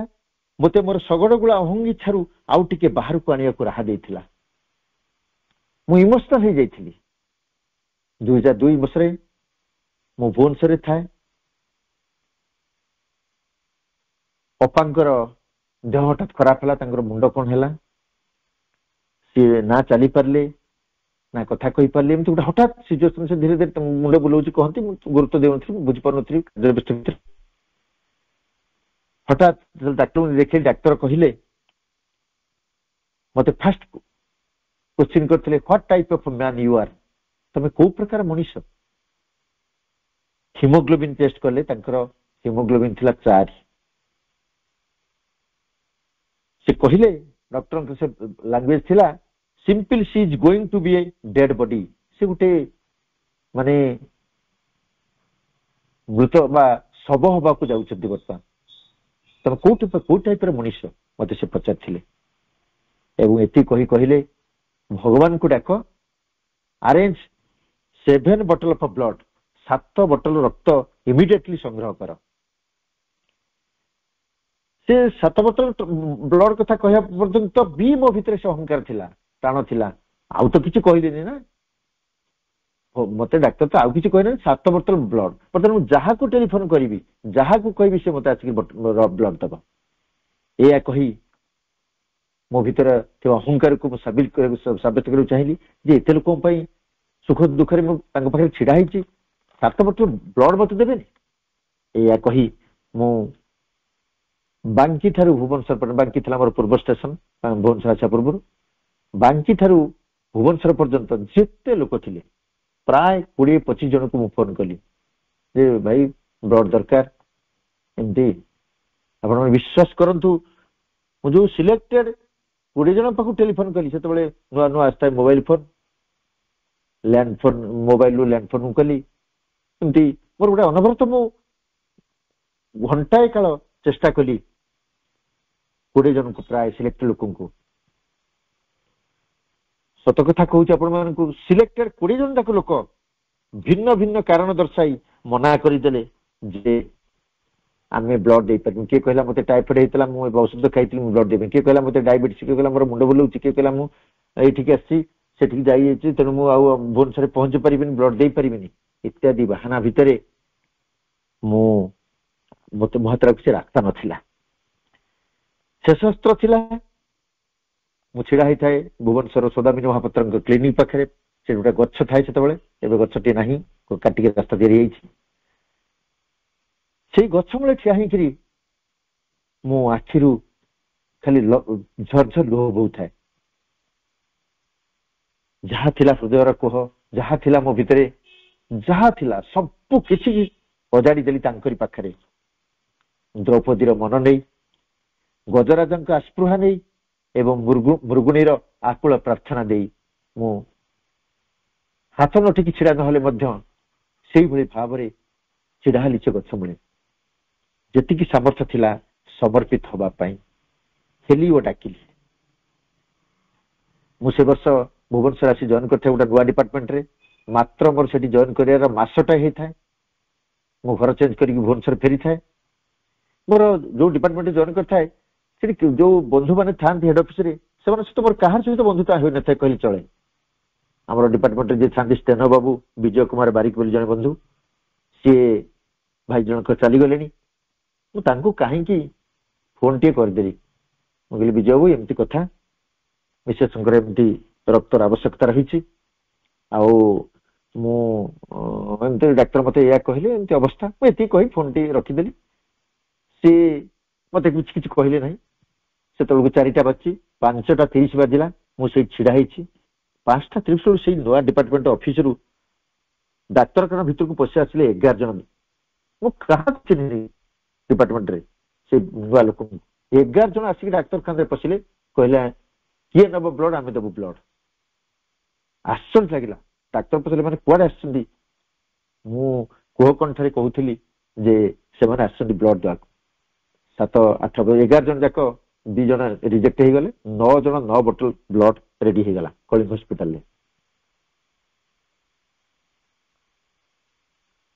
मते मोर सगड़ गुला अहंगी छारू आउ टिके बाहर को आनिया को राह देथिला मु इमोशनल हो जाइथिली 2002 मसरे मु भुवनेश्वर थाए अपांकर देह हठात खराब है तांकर मुंड कौन है सी ना चली पारे ना कथा कही पारे एमती गोटे हठात सिचुएसन से धीरे धीरे मुंड बुलाऊँ कहती गुरुत्व देउनथि बुझीपार हठात डाक्टर देखे डाक्टर कहले मत फास्ट क्वेश्चन करते what type of man you are तमे को प्रकार मनुष्य हिमोग्लोबिन टेस्ट कले हिमोग्लोबिन थिला 4 से कहले डॉक्टर से लैंग्वेज थिला simple she is going to be a dead body से गोटे माने मृत बा शव हवा को जाउछथि बर्तमान तब कौ टाइप मनुष्य मत से पचार एति कहले भगवान को डाक अरेंज 7 बॉटल ऑफ ब्लड 7 बोतल रक्त इमिडिएटली संग्रह कर से 7 बोतल ब्लड कथा कहया पर्यंत भी मो भितर से अहंकार थिला प्राण थिला आउ तो किछि कहलेनी ना मते डाक्टर तो आउ किछि कहले 7 बोतल ब्लड बर्तमान मु जहा को टेलीफोन करिवि जहा को कहबी से मते आछि ब्लड दबा एया कही मो भितर अहंकार को साबित कर चाहिए जे एते लोक सुख दुख पाखे छिड़ा होती 7 बोतल ब्लड मत देवे एया कही मु बांकी ठारू भुवनेश्वर बांकी था मोर पूर्व स्टेशन भुवनेश्वर आसा पूर्व बांकी ठारू भुवनेश्वर पर्यंत जिते लोक थिले प्राय 20-25 जन को फोन कली जे भाई ब्लड दरकार एमती आप विश्वास करंतु जो सिलेक्टेड 20 जन पाखु टेलीफोन कली से नुआ नुआ आसता mobile phone land phone mobile land phone कली एमती मोर गोटे अनवरत मु घंटाए काल चेष्टा कली 20 जन को प्राय सिलेक्टेड लोक सत कथा कहूँ आपण सिलेक्टेड 20 जन तक लोक भिन्न भिन्न कारण दर्शाई मना करदे जे आम ब्लड दे पार किए कहला मत टाइफॉइड होता मुझे औषध खाई ब्लड देवी किए कहला मत डायबिटीज किए कहला मोर मुंड बुलाऊँ किए कहला मुझे आसी जाइए तेणु मुझे भुवनेश्वर पहुंची पारि ब्लड दे पारि इत्यादि बाहाना भितर मत मो हाथ किसी रास्ता नाला शेष अस्त्र थिला मु छिड़ा होता है भुवनेश्वर सौदामिनी महापात्र क्लिनिक पाखे से गोटे गछ थाए से गछटी ना काटिक रास्ता या से गछ मूले ठिया होकरी मो आखिरू खाली झरझर लुह बहु थाए जहा थिला हृदयर कोह जहा थिला मो भितरे जहा थिला सबु किछि अजाड़ी देली तांकरी पाखरे द्रौपदीर मन नहीं गजराजंक आस्पृहा नहीं ଏବଂ ମୃଗୁଣୀର ଆକୁଳ ପ୍ରାର୍ଥନା ଦେଇ ମୁଁ ହାତ ନଟିକି ଛିଡା ନହେଲେ ମଧ୍ୟ ସେଇଭଳି ଭାବରେ ଛିଡା ହେଲି ସେ ଗଛ ମୂଳେ। ଯେତିକି ସାମର୍ଥ୍ୟ ଥିଲା ସମର୍ପିତ ହବା ପାଇଁ ହେଲି ଓ ଡାକିଲି। ମୁଁ ସେ ବର୍ଷ ଭୁବନେଶ୍ୱର ଆସି ଜଏନ୍ କରିଥାଏ ଗୋଟେ ନୂଆ ଡିପାର୍ଟମେଣ୍ଟରେ। ମାତ୍ର ମୋର ସେଠି ଜଏନ୍ କରିବାର ମାସଟା ହେଇଥାଏ। ମୁଁ ଘର ଚେଞ୍ଜ କରିକି ଭୁବନେଶ୍ୱର ଫେରିଥାଏ। ମୋର ଯୋଉ ଡିପାର୍ଟମେଣ୍ଟରେ ଜଏନ୍ କରିଥାଏ ସେଠି ଯୋଉ ବନ୍ଧୁମାନେ ଥାନ୍ତି ହେଡ୍ ଅଫିସରେ, ସେମାନଙ୍କ ସହିତ ମୋର କାହାର ସହିତ ବନ୍ଧୁତା ହୋଇନଥାଏ କହିଲେ ଚଳେ। ଆମର ଡିପାର୍ଟମେଣ୍ଟରେ ଯିଏ ଥାନ୍ତି ସ୍ତେନ ବାବୁ, ବିଜୟ କୁମାର ବାରିକ ବୋଲି ଜଣେ ବନ୍ଧୁ, ସିଏ ଭାଇ ଜଣକ ଚାଲିଗଲେଣି। ମୁଁ ତାଙ୍କୁ କାହିଁକି ଫୋନ ଟିଏ କରିଦେଲି। ମୁଁ କହିଲି ବିଜୟ ବାବୁ ଏମିତି କଥା, ମିସେସଙ୍କର ଏମିତି ରକ୍ତର ଆବଶ୍ୟକତା ରହିଛି, ଆଉ ମୁଁ ଏମିତି ଡାକ୍ତର ମତେ ଏଇଆ କହିଲେ, ଏମିତି ଅବସ୍ଥା। ମୁଁ ଏତିକି କହି ଫୋନଟି ରଖିଦେଲି। ସିଏ ମତେ କିଛି କିଛି କହିଲେ ନାହିଁ। ସେତେବେଳକୁ 4ଟା ବାଜିଛି, 5:30 ବାଜିଲା। ମୁଁ ସେଇଠି ଛିଡା ହେଇଛି। 5:30 ବେଳୁ ସେଇ ନୂଆ ଡିପାର୍ଟମେଣ୍ଟ ଅଫିସରୁ ଡାକ୍ତରଖାନା ଭିତରକୁ ପଶି ଆସିଲେ 11 ଜଣ। ମୁଁ କାହାକୁ ଚିହ୍ନିନି ଡିପାର୍ଟମେଣ୍ଟରେ, ସେ ନୂଆ ଲୋକଙ୍କୁ 11 ଜଣ ଆସିକି ଡାକ୍ତରଖାନାରେ ପଶିଲେ। କହିଲେ କିଏ ନେବ ବ୍ଲଡ? ଆମେ ଦେବୁ ବ୍ଲଡ। ଆଶ୍ଚର୍ଯ୍ୟ ଲାଗିଲା। ଡାକ୍ତର ପଚାରିଲେ ମାନେ କୁଆଡେ ଆସିଛନ୍ତି? ମୁଁ କୋହ କଣ୍ଠରେ କହୁଥିଲି ଯେ ସେମାନେ ଆସିଛନ୍ତି ବ୍ଲଡ ଦେବାକୁ। 11 ଜଣ ଯାକ 2 ଜଣ ରିଜେକ୍ଟ ହେଇଗଲେ। 9 ଜଣ 9 ବୋତଲ ବ୍ଲଡ ରେଡି ହେଇଗଲା କଳିଙ୍ଗ ହସ୍ପିଟାଲରେ।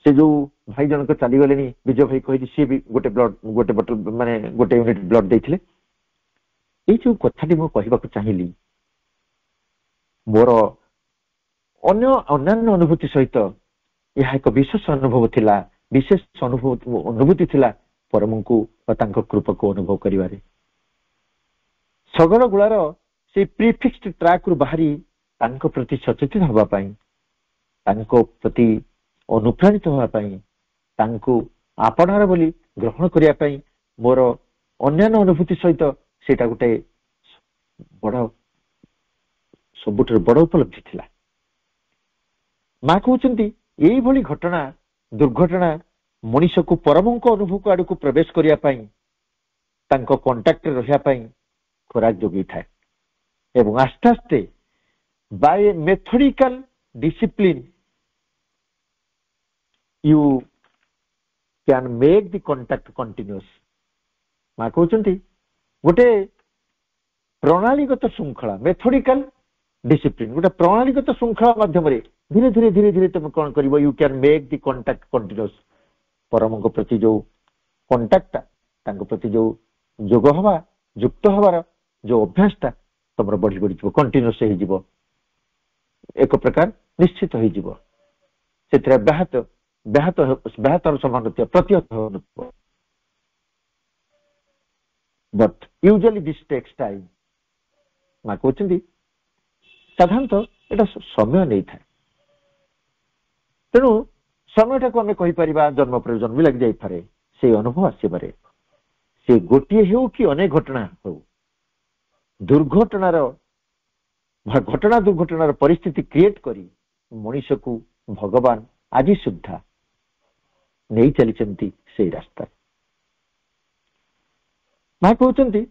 ସେ ଯୋଉ ଭାଇ ଜଣକ ଚାଲିଗଲେଣି ବିଜୟ ଭାଇ କହିଲି, ସିଏ ବି ଗୋଟେ ବୋତଲ ମାନେ ଗୋଟେ ୟୁନିଟ୍ ବ୍ଲଡ ଦେଇଥିଲେ। ଏଇ ଯୋଉ କଥାଟି ମୁଁ କହିବାକୁ ଚାହିଁଲି, ମୋର ଅନ୍ୟାନ୍ୟ ଅନୁଭୂତି ସହିତ ଏହା ଏକ ବିଶେଷ ଅନୁଭବ ଥିଲା। ବିଶେଷ ଅନୁଭୂତି ଥିଲା ପରମଙ୍କୁ ବା ତାଙ୍କ କୃପାକୁ ଅନୁଭବ କରିବାରେ। ଶଗଡ଼ ଗୁଳାର ସେଇ ପ୍ରିଫିକ୍ସଡ ଟ୍ରାକରୁ ବାହାରି ତାଙ୍କ ପ୍ରତି ସଚେତନ ହେବା ପାଇଁ, ତାଙ୍କ ପ୍ରତି ଅନୁପ୍ରାଣିତ ହେବା ପାଇଁ, ତାଙ୍କୁ ଆପଣାର ବୋଲି ଗ୍ରହଣ କରିବା ପାଇଁ ମୋର ଅନ୍ୟାନ୍ୟ ଅନୁଭୂତି ସହିତ ସେଇଟା ଗୋଟେ ସବୁଠାରୁ ବଡ ଉପଲବ୍ଧି ଥିଲା। ମା କହୁଛନ୍ତି ଏଇଭଳି ଘଟଣା, ଦୁର୍ଘଟଣା ମଣିଷକୁ ପରମଙ୍କ ଅନୁଭବ ଆଡକୁ ପ୍ରବେଶ କରିବା ପାଇଁ, ତାଙ୍କ କଣ୍ଟାକ୍ଟରେ ରହିବା ପାଇଁ ଖୋରାକ ଯୋଗାଇଥାଏ। ଏବଂ ଆସ୍ତେ ଆସ୍ତେ by methodical discipline you can make the contact continuous। ମା କହୁଛନ୍ତି ଗୋଟେ ପ୍ରଣାଳୀଗତ ଶୃଙ୍ଖଳା, ମେଥଡିକାଲ ଡିସିପ୍ଲିନ, ଗୋଟେ ପ୍ରଣାଳୀଗତ ଶୃଙ୍ଖଳା ମାଧ୍ୟମରେ ଧୀରେ ଧୀରେ ଧୀରେ ଧୀରେ ତମେ କଣ କରିବ? You can make the contact continuous. ପରମଙ୍କ ପ୍ରତି ଯୋଉ କଣ୍ଟାକ୍ଟଟା, ତାଙ୍କ ପ୍ରତି ଯୋଉ ଯୋଗ ହବା, ଯୁକ୍ତ ହବାର ଯୋଉ ଅଭ୍ୟାସଟା ତମର ବଢି ବଢିଯିବ, କଣ୍ଟିନ୍ୟୁଅସ୍ ହେଇଯିବ, ଏକ ପ୍ରକାର ନିଶ୍ଚିତ ହେଇଯିବ। ସେଥିରେ ବ୍ୟାହତର ସମାନ ନଥିବ, ପ୍ରତିହତ ହେଉନଥିବ। But usually this takes time. ମା କହୁଛନ୍ତି ସାଧାରଣତଃ ଏଇଟା ସମୟ ନେଇଥାଏ। ତେଣୁ ସମୟଟାକୁ ଆମେ କହିପାରିବା ଜନ୍ମ ପରେ ଜନ୍ମ ଲାଗି ଯାଇପାରେ ସେଇ ଅନୁଭବ ଆସିବାରେ। ସେ ଗୋଟିଏ ହେଉ କି ଅନେକ ଘଟଣା ହଉ, ଦୁର୍ଘଟଣାର ପରିସ୍ଥିତି କ୍ରିଏଟ କରି ମଣିଷକୁ ଭଗବାନ ଆଜି ସୁଦ୍ଧା ନେଇ ଚାଲିଛନ୍ତି ସେଇ ରାସ୍ତା। ମା କହୁଛନ୍ତି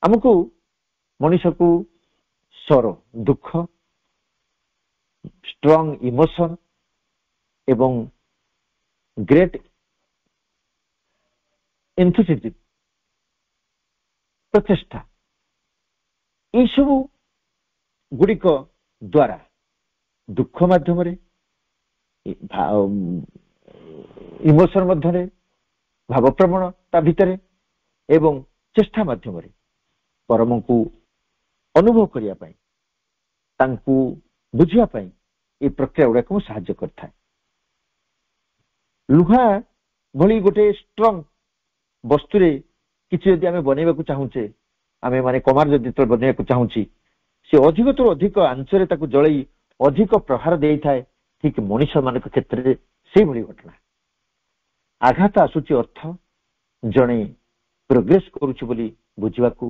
ଆମକୁ, ମଣିଷକୁ ସର, ଦୁଃଖ, ଷ୍ଟ୍ରଙ୍ଗ ଇମୋସନ ଏବଂ ଗ୍ରେଟ ଏନ୍ଥୁସିଜମ୍, ପ୍ରଚେଷ୍ଟା, ଏଇସବୁ ଗୁଡିକ ଦ୍ୱାରା ଦୁଃଖ ମାଧ୍ୟମରେ, ଇମୋସନ ମଧ୍ୟରେ, ଭାବପ୍ରବଣ ତା ଭିତରେ ଏବଂ ଚେଷ୍ଟା ମାଧ୍ୟମରେ ପରମଙ୍କୁ ଅନୁଭବ କରିବା ପାଇଁ, ତାଙ୍କୁ ବୁଝିବା ପାଇଁ এই ପ୍ରକ୍ରିୟା ଗୁଡାକୁ ସାହାଯ୍ୟ କରିଥାଏ। ଲୁହା ଭଳି ଗୋଟେ ଷ୍ଟ୍ରଙ୍ଗ ବସ୍ତୁରେ କିଛି ଯଦି ଆମେ ବନେଇବାକୁ ଚାହୁଁଛେ, ଆମେ ମାନେ କମାର ଯଦି ବନେଇବାକୁ ଚାହୁଁଛି, ସେ ଅଧିକରୁ ଅଧିକ ଆଞ୍ଚରେ ତାକୁ ଜଳେଇ ଅଧିକ ପ୍ରହାର ଦେଇଥାଏ। ଠିକ ମଣିଷ ମାନଙ୍କ କ୍ଷେତ୍ରରେ ସେଇଭଳି ଘଟଣା। ଆଘାତ ଆସୁଛି ଅର୍ଥ ଜଣେ ପ୍ରୋଗ୍ରେସ କରୁଛି ବୋଲି ବୁଝିବାକୁ,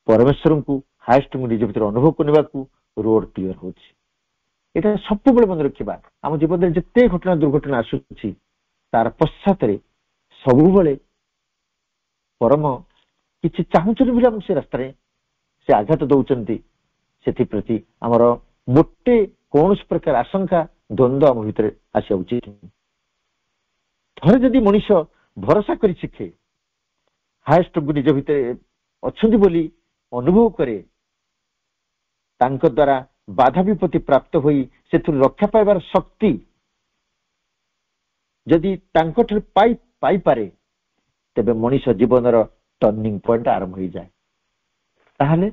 ପରମେଶ୍ୱରଙ୍କୁ ହାଏଷ୍ଟଙ୍କୁ ନିଜ ଭିତରେ ଅନୁଭବ କରିବାକୁ ରୋଡ କ୍ଲିୟର ହଉଛି। ଏଇଟା ସବୁବେଳେ ମନେ ରଖିବା। ଆମ ଜୀବନରେ ଯେତେ ଘଟଣା ଦୁର୍ଘଟଣା ଆସୁଛି, ତାର ପଶ୍ଚାତରେ ସବୁବେଳେ ପରମ କିଛି ଚାହୁଁଛନ୍ତି ବୋଲି ଆମକୁ ସେ ରାସ୍ତାରେ ସେ ଆଘାତ ଦଉଛନ୍ତି, ସେଥିପ୍ରତି ଆମର ମୋଟେ କୌଣସି ପ୍ରକାର ଆଶଙ୍କା ଦ୍ୱନ୍ଦ୍ୱ ଆମ ଭିତରେ ଆସିବା ଉଚିତ। ଥରେ ଯଦି ମଣିଷ ଭରସା କରି ଶିଖେ, ହାଏଷ୍ଟକୁ ନିଜ ଭିତରେ ଅଛନ୍ତି ବୋଲି ଅନୁଭବ କରେ, ତାଙ୍କ ଦ୍ୱାରା ବାଧା ବିପତ୍ତି ପ୍ରାପ୍ତ ହୋଇ ସେଥିରୁ ରକ୍ଷା ପାଇବାର ଶକ୍ତି ଯଦି ତାଙ୍କଠାରୁ ପାଇପାରେ, ତେବେ ମଣିଷ ଜୀବନର ଟର୍ଣ୍ଣିଂ ପଏଣ୍ଟ ଆରମ୍ଭ ହୋଇଯାଏ। ତାହେଲେ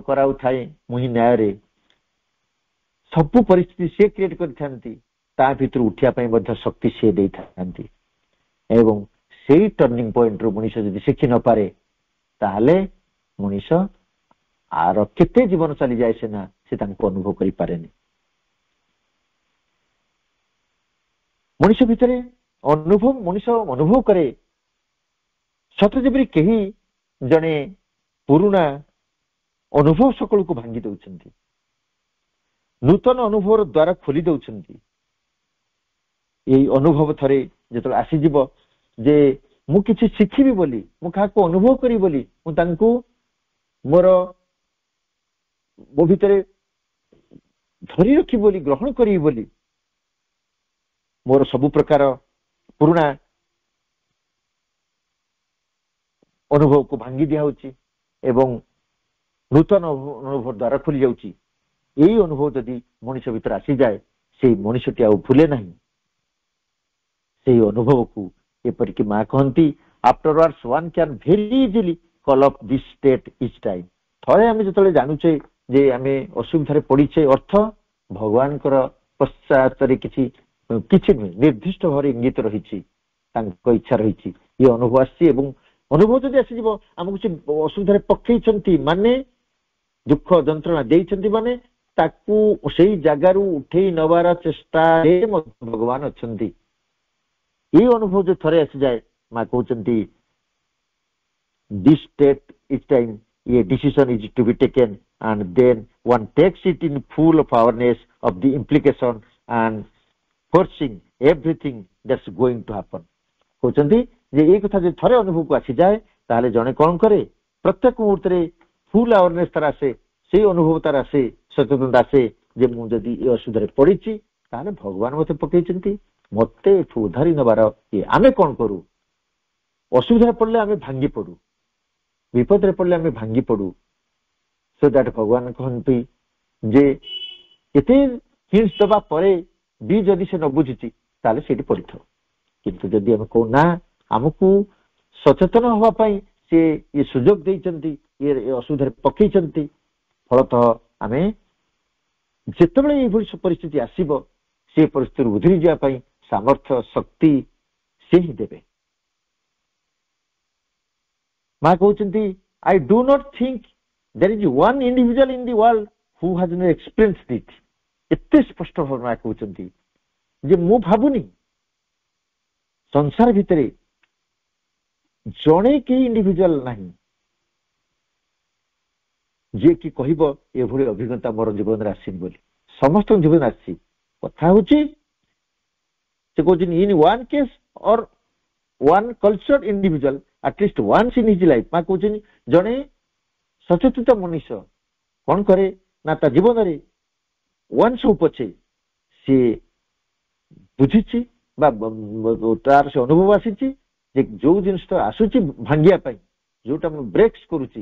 କରାଉଥାଏ ମୁହିଁ ନ୍ୟାୟରେ ସବୁ ପରିସ୍ଥିତି ସିଏ କ୍ରିଏଟ କରିଥାନ୍ତି, ତା ଭିତରୁ ଉଠିବା ପାଇଁ ମଧ୍ୟ ଶକ୍ତି ସିଏ ଦେଇଥାନ୍ତି। ଏବଂ ସେଇ ଟର୍ଣ୍ଣିଂ ପଏଣ୍ଟରୁ ମଣିଷ ଯଦି ଶିଖି ନପାରେ, ତାହେଲେ ମଣିଷ ଆର କେତେ ଜୀବନ ଚାଲିଯାଏ ସିନା ସେ ତାଙ୍କୁ ଅନୁଭବ କରିପାରେନି। ମଣିଷ ଭିତରେ ମଣିଷ ଅନୁଭବ କରେ ସତ ଯେପରି କେହି ଜଣେ ପୁରୁଣା ଅନୁଭବ ସକଳକୁ ଭାଙ୍ଗି ଦେଉଛନ୍ତି, ନୂତନ ଅନୁଭବର ଦ୍ୱାର ଖୋଲି ଦେଉଛନ୍ତି। ଏଇ ଅନୁଭବ ଥରେ ଯେତେବେଳେ ଆସିଯିବ ଯେ ମୁଁ କିଛି ଶିଖିବି ବୋଲି, ମୁଁ କାହାକୁ ଅନୁଭବ କରିବି ବୋଲି, ମୁଁ ତାଙ୍କୁ ମୋ ଭିତରେ ଧରି ରଖିବି ବୋଲି, ଗ୍ରହଣ କରିବି ବୋଲି, ମୋର ସବୁ ପ୍ରକାର ପୁରୁଣା ଅନୁଭବକୁ ଭାଙ୍ଗି ଦିଆହଉଛି ଏବଂ ନୂତନ ଅନୁଭବ ଦ୍ୱାର ଖୋଲି ଯାଉଛି। ଏଇ ଅନୁଭବ ଯଦି ମଣିଷ ଭିତରେ ଆସିଯାଏ, ସେଇ ମଣିଷଟି ଆଉ ଭୁଲେ ନାହିଁ ସେଇ ଅନୁଭବକୁ। ଏପରିକି ମା କହନ୍ତି, afterwards one can very easily call off this state each time. ଥରେ ଆମେ ଯେତେବେଳେ ଜାଣୁଛେ ଯେ ଆମେ ଅସୁବିଧାରେ ପଡିଛେ, ଅର୍ଥ ଭଗବାନଙ୍କର ପଶ୍ଚାତରେ କିଛି ନୁହେଁ, ନିର୍ଦ୍ଦିଷ୍ଟ ଭାବରେ ଇଙ୍ଗିତ ରହିଛି, ତାଙ୍କ ଇଚ୍ଛା ରହିଛି। ଇଏ ଅନୁଭବ ଆସିଛି ଏବଂ ଅନୁଭବ ଯଦି ଆସିଯିବ, ଆମକୁ ସେ ଅସୁବିଧାରେ ପକେଇଛନ୍ତି ମାନେ, ଦୁଃଖ ଯନ୍ତ୍ରଣା ଦେଇଛନ୍ତି ମାନେ, ତାକୁ ସେଇ ଜାଗାରୁ ଉଠେଇ ନେବାର ଚେଷ୍ଟାରେ ଭଗବାନ ଅଛନ୍ତି। ଏଇ ଅନୁଭବ ଯଦି ଥରେ ଆସିଯାଏ, ମା କହୁଛନ୍ତି this state each time, a decision is to be taken and then one takes it in full of awareness of the implication and forcing everything that's going to happen। କହୁଛନ୍ତି ଯେ ଏଇ କଥା ଯଦି ଥରେ ଅନୁଭବକୁ ଆସିଯାଏ, ତାହେଲେ ଜଣେ କଣ କରେ, ପ୍ରତ୍ୟେକ ମୁହୂର୍ତ୍ତରେ ଫୁଲ୍ ଆୱାରନେସ୍ ତାର ଆସେ, ସେଇ ଅନୁଭବ ତାର ଆସେ, ସଚେତନତା ଆସେ ଯେ ମୁଁ ଯଦି ଏ ଅସୁବିଧାରେ ପଡିଛି, ତାହେଲେ ଭଗବାନ ମତେ ପକେଇଛନ୍ତି, ମତେ ଏଠୁ ଉଦ୍ଧାରି ନେବାର ଇଏ। ଆମେ କଣ କରୁ, ଅସୁବିଧାରେ ପଡିଲେ ଆମେ ଭାଙ୍ଗି ପଡୁ, ବିପଦରେ ପଡିଲେ ଆମେ ଭାଙ୍ଗି ପଡୁ। ସୋ ଦ୍ୟାଟ୍ ଭଗବାନ କହନ୍ତି ଯେ ଏତେ ହିଣ୍ଟସ୍ ଦେବା ପରେ ବି ଯଦି ସେ ନ ବୁଝିଛି, ତାହେଲେ ସେଇଠି ପଡିଥାଉ। କିନ୍ତୁ ଯଦି ଆମେ କହୁ ନା, ଆମକୁ ସଚେତନ ହବା ପାଇଁ ସେ ଇଏ ସୁଯୋଗ ଦେଇଛନ୍ତି, ଇଏ ଅସୁବିଧାରେ ପକେଇଛନ୍ତି, ଫଳତଃ ଆମେ ଯେତେବେଳେ ଏଇଭଳି ପରିସ୍ଥିତି ଆସିବ, ସେ ପରିସ୍ଥିତିରୁ ଉଧୁରି ଯିବା ପାଇଁ ସାମର୍ଥ୍ୟ ଶକ୍ତି ସେ ହିଁ ଦେବେ। ମା କହୁଛନ୍ତି, I do not think there is one individual in the world who has not experienced it। ଏତେ ସ୍ପଷ୍ଟ ଭାବରେ ମା କହୁଛନ୍ତି ଯେ ମୁଁ ଭାବୁନି ସଂସାର ଭିତରେ ଜଣେ କେହି ଇଣ୍ଡିଭିଜୁଆଲ ନାହିଁ ଯିଏ କି କହିବ ଏଭଳି ଅଭିଜ୍ଞତା ମୋର ଜୀବନରେ ଆସିନି ବୋଲି। ସମସ୍ତଙ୍କ ଜୀବନରେ ଆସିଛି। କଥା ହଉଛି ସେ କହୁଛନ୍ତି in one case or one cultured individual at least once in his life. ମା କହୁଛନ୍ତି ଜଣେ ସଚେତିତ ମଣିଷ କଣ କରେ ନା, ତା ଜୀବନରେ ୱାନ୍ସ ହଉ ପଛେ ସିଏ ବୁଝିଛି ବା ତାର ସେ ଅନୁଭବ ଆସିଛି ଯେ ଯୋଉ ଜିନିଷ ଆସୁଛି ଭାଙ୍ଗିବା ପାଇଁ, ଯୋଉଟା ମୁଁ ବ୍ରେକ୍ସ କରୁଛି,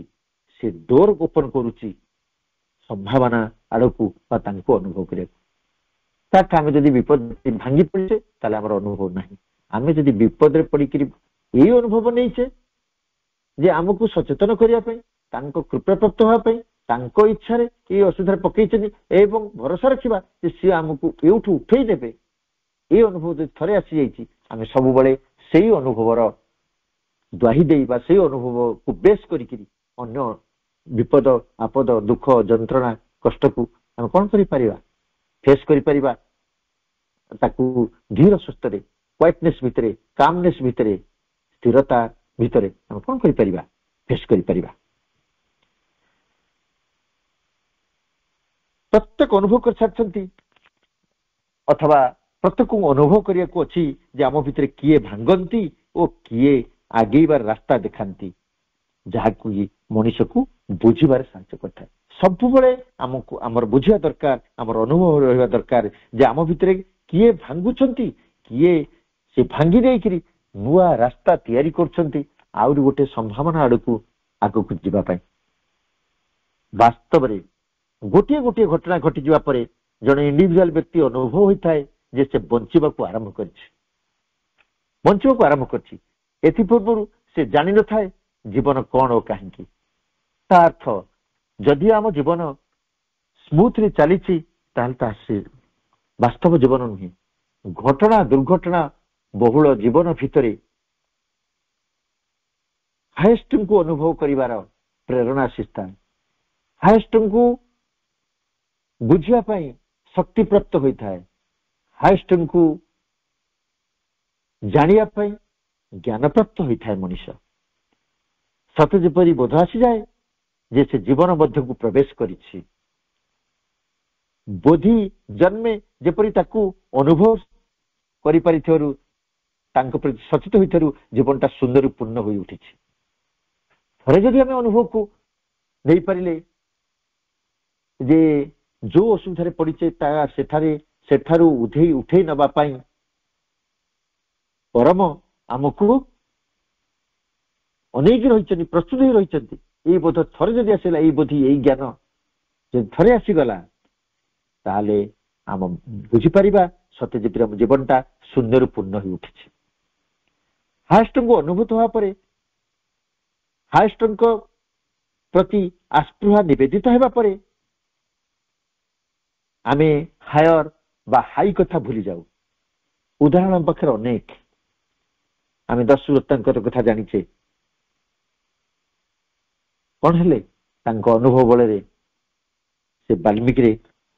ସେ ଡୋର ଓପନ କରୁଛି ସମ୍ଭାବନା ଆଡକୁ ବା ତାଙ୍କୁ ଅନୁଭବ କରିବାକୁ। ତାଠୁ ଆମେ ଯଦି ବିପଦ ଭାଙ୍ଗି ପଡିଛେ, ତାହେଲେ ଆମର ଅନୁଭବ ନାହିଁ। ଆମେ ଯଦି ବିପଦରେ ପଡିକିରି ଏଇ ଅନୁଭବ ନେଇଛେ ଯେ ଆମକୁ ସଚେତନ କରିବା ପାଇଁ, ତାଙ୍କ କୃପାପ୍ରାପ୍ତ ହେବା ପାଇଁ, ତାଙ୍କ ଇଚ୍ଛାରେ ଏଇ ଅସୁବିଧାରେ ପକେଇଛନ୍ତି ଏବଂ ଭରସା ରଖିବା ଯେ ସିଏ ଆମକୁ ଏଉଠୁ ଉଠେଇ ଦେବେ, ଏଇ ଅନୁଭବ ଯଦି ଥରେ ଆସିଯାଇଛି, ଆମେ ସବୁବେଳେ ସେଇ ଅନୁଭବର ଦ୍ୱାହି ଦେଇ ବା ସେଇ ଅନୁଭବକୁ ବେଶ କରିକିରି ଅନ୍ୟ ବିପଦ ଆପଦ ଦୁଃଖ ଯନ୍ତ୍ରଣା କଷ୍ଟକୁ ଆମେ କଣ କରିପାରିବା, ଫେସ୍ କରିପାରିବା। ତାକୁ ଧୀର ସୁସ୍ଥରେ, କ୍ୱାଇଟନେସ୍ ଭିତରେ, କାମନେସ୍ ଭିତରେ, ସ୍ଥିରତା ଭିତରେ ଆମେ କଣ କରିପାରିବା, ଫେସ୍ କରିପାରିବା। ପ୍ରତ୍ୟେକ ଅନୁଭବ କରିସାରିଛନ୍ତି ଅଥବା ପ୍ରତ୍ୟେକଙ୍କୁ ଅନୁଭବ କରିବାକୁ ଅଛି ଯେ ଆମ ଭିତରେ କିଏ ଭାଙ୍ଗନ୍ତି ଓ କିଏ ଆଗେଇବାର ରାସ୍ତା ଦେଖାନ୍ତି, ଯାହାକୁ ମଣିଷକୁ ବୁଝିବାରେ ସାହାଯ୍ୟ କରିଥାଏ। ସବୁବେଳେ ଆମକୁ ଆମର ବୁଝିବା ଦରକାର, ଆମର ଅନୁଭବ ରହିବା ଦରକାର ଯେ ଆମ ଭିତରେ କିଏ ଭାଙ୍ଗୁଛନ୍ତି, କିଏ ସେ ଭାଙ୍ଗି ଦେଇକିରି ନୂଆ ରାସ୍ତା ତିଆରି କରୁଛନ୍ତି ଆହୁରି ଗୋଟେ ସମ୍ଭାବନା ଆଡକୁ ଆଗକୁ ଯିବା ପାଇଁ। ବାସ୍ତବରେ ଗୋଟିଏ ଗୋଟିଏ ଘଟଣା ଘଟିଯିବା ପରେ ଜଣେ ଇଣ୍ଡିଭିଜୁଆଲ ବ୍ୟକ୍ତି ଅନୁଭବ ହୋଇଥାଏ ଯେ ସେ ବଞ୍ଚିବାକୁ ଆରମ୍ଭ କରିଛି, ବଞ୍ଚିବାକୁ ଆରମ୍ଭ କରିଛି। ଏଥିପୂର୍ବରୁ ସେ ଜାଣିନଥାଏ ଜୀବନ କଣ ଓ କାହିଁକି। ତା ଅର୍ଥ ଯଦି ଆମ ଜୀବନ ସ୍ମୁଥଲି ଚାଲିଛି ତାହେଲେ ତାହା ସେ ବାସ୍ତବ ଜୀବନ ନୁହେଁ। ଘଟଣା ଦୁର୍ଘଟଣା ବହୁଳ ଜୀବନ ଭିତରେ ହାଏଷ୍ଟଙ୍କୁ ଅନୁଭବ କରିବାର ପ୍ରେରଣା ଆସିଥାଏ, ହାଏଷ୍ଟଙ୍କୁ ବୁଝିବା ପାଇଁ ଶକ୍ତି ପ୍ରାପ୍ତ ହୋଇଥାଏ, ହାଏଷ୍ଟଙ୍କୁ ଜାଣିବା ପାଇଁ ଜ୍ଞାନ ପ୍ରାପ୍ତ ହୋଇଥାଏ। ମଣିଷ ସତେ ଯେପରି ବୋଧ ଆସିଯାଏ ଯେ ସେ ଜୀବନ ମଧ୍ୟକୁ ପ୍ରବେଶ କରିଛି। ବୋଧି ଜନ୍ମେ ଯେପରି ତାକୁ ଅନୁଭବ କରିପାରିଥିବାରୁ ତାଙ୍କ ପ୍ରତି ସଚେତ ହୋଇଥିବାରୁ ଜୀବନଟା ସୁନ୍ଦର ପୂର୍ଣ୍ଣ ହୋଇ ଉଠିଛି। ଥରେ ଯଦି ଆମେ ଅନୁଭବକୁ ନେଇପାରିଲେ ଯେ ଯୋଉ ଅସୁବିଧାରେ ପଡିଛେ ତାହା ସେଠାରୁ ଉଠେଇ ନେବା ପାଇଁ ପରମ ଆମକୁ ଅନେକ ରହିଛନ୍ତି, ପ୍ରସ୍ତୁତ ହୋଇ ରହିଛନ୍ତି। ଏଇ ବୋଧ ଥରେ ଯଦି ଆସିଲା, ଏଇ ବୋଧି ଏଇ ଜ୍ଞାନ ଯଦି ଥରେ ଆସିଗଲା ତାହେଲେ ଆମ ବୁଝିପାରିବା ସତେ ଯେପରି ଆମ ଜୀବନଟା ଶୂନ୍ୟରୁ ପୂର୍ଣ୍ଣ ହୋଇ ଉଠିଛି। ହାଏଷ୍ଟଙ୍କୁ ଅନୁଭୂତ ହେବା ପରେ ହାଏଷ୍ଟଙ୍କ ପ୍ରତି ଆସ୍ପୃହା ନିବେଦିତ ହେବା ପରେ ଆମେ ହାୟର ବା ହାଇ କଥା ଭୁଲି ଯାଉ। ଉଦାହରଣ ପାଖରେ ଅନେକ, ଆମେ ଦଶରଥଙ୍କର କଥା ଜାଣିଛେ। କଣ ହେଲେ? ତାଙ୍କ ଅନୁଭବ ବଳରେ ସେ ବାଲ୍ମୀକିରେ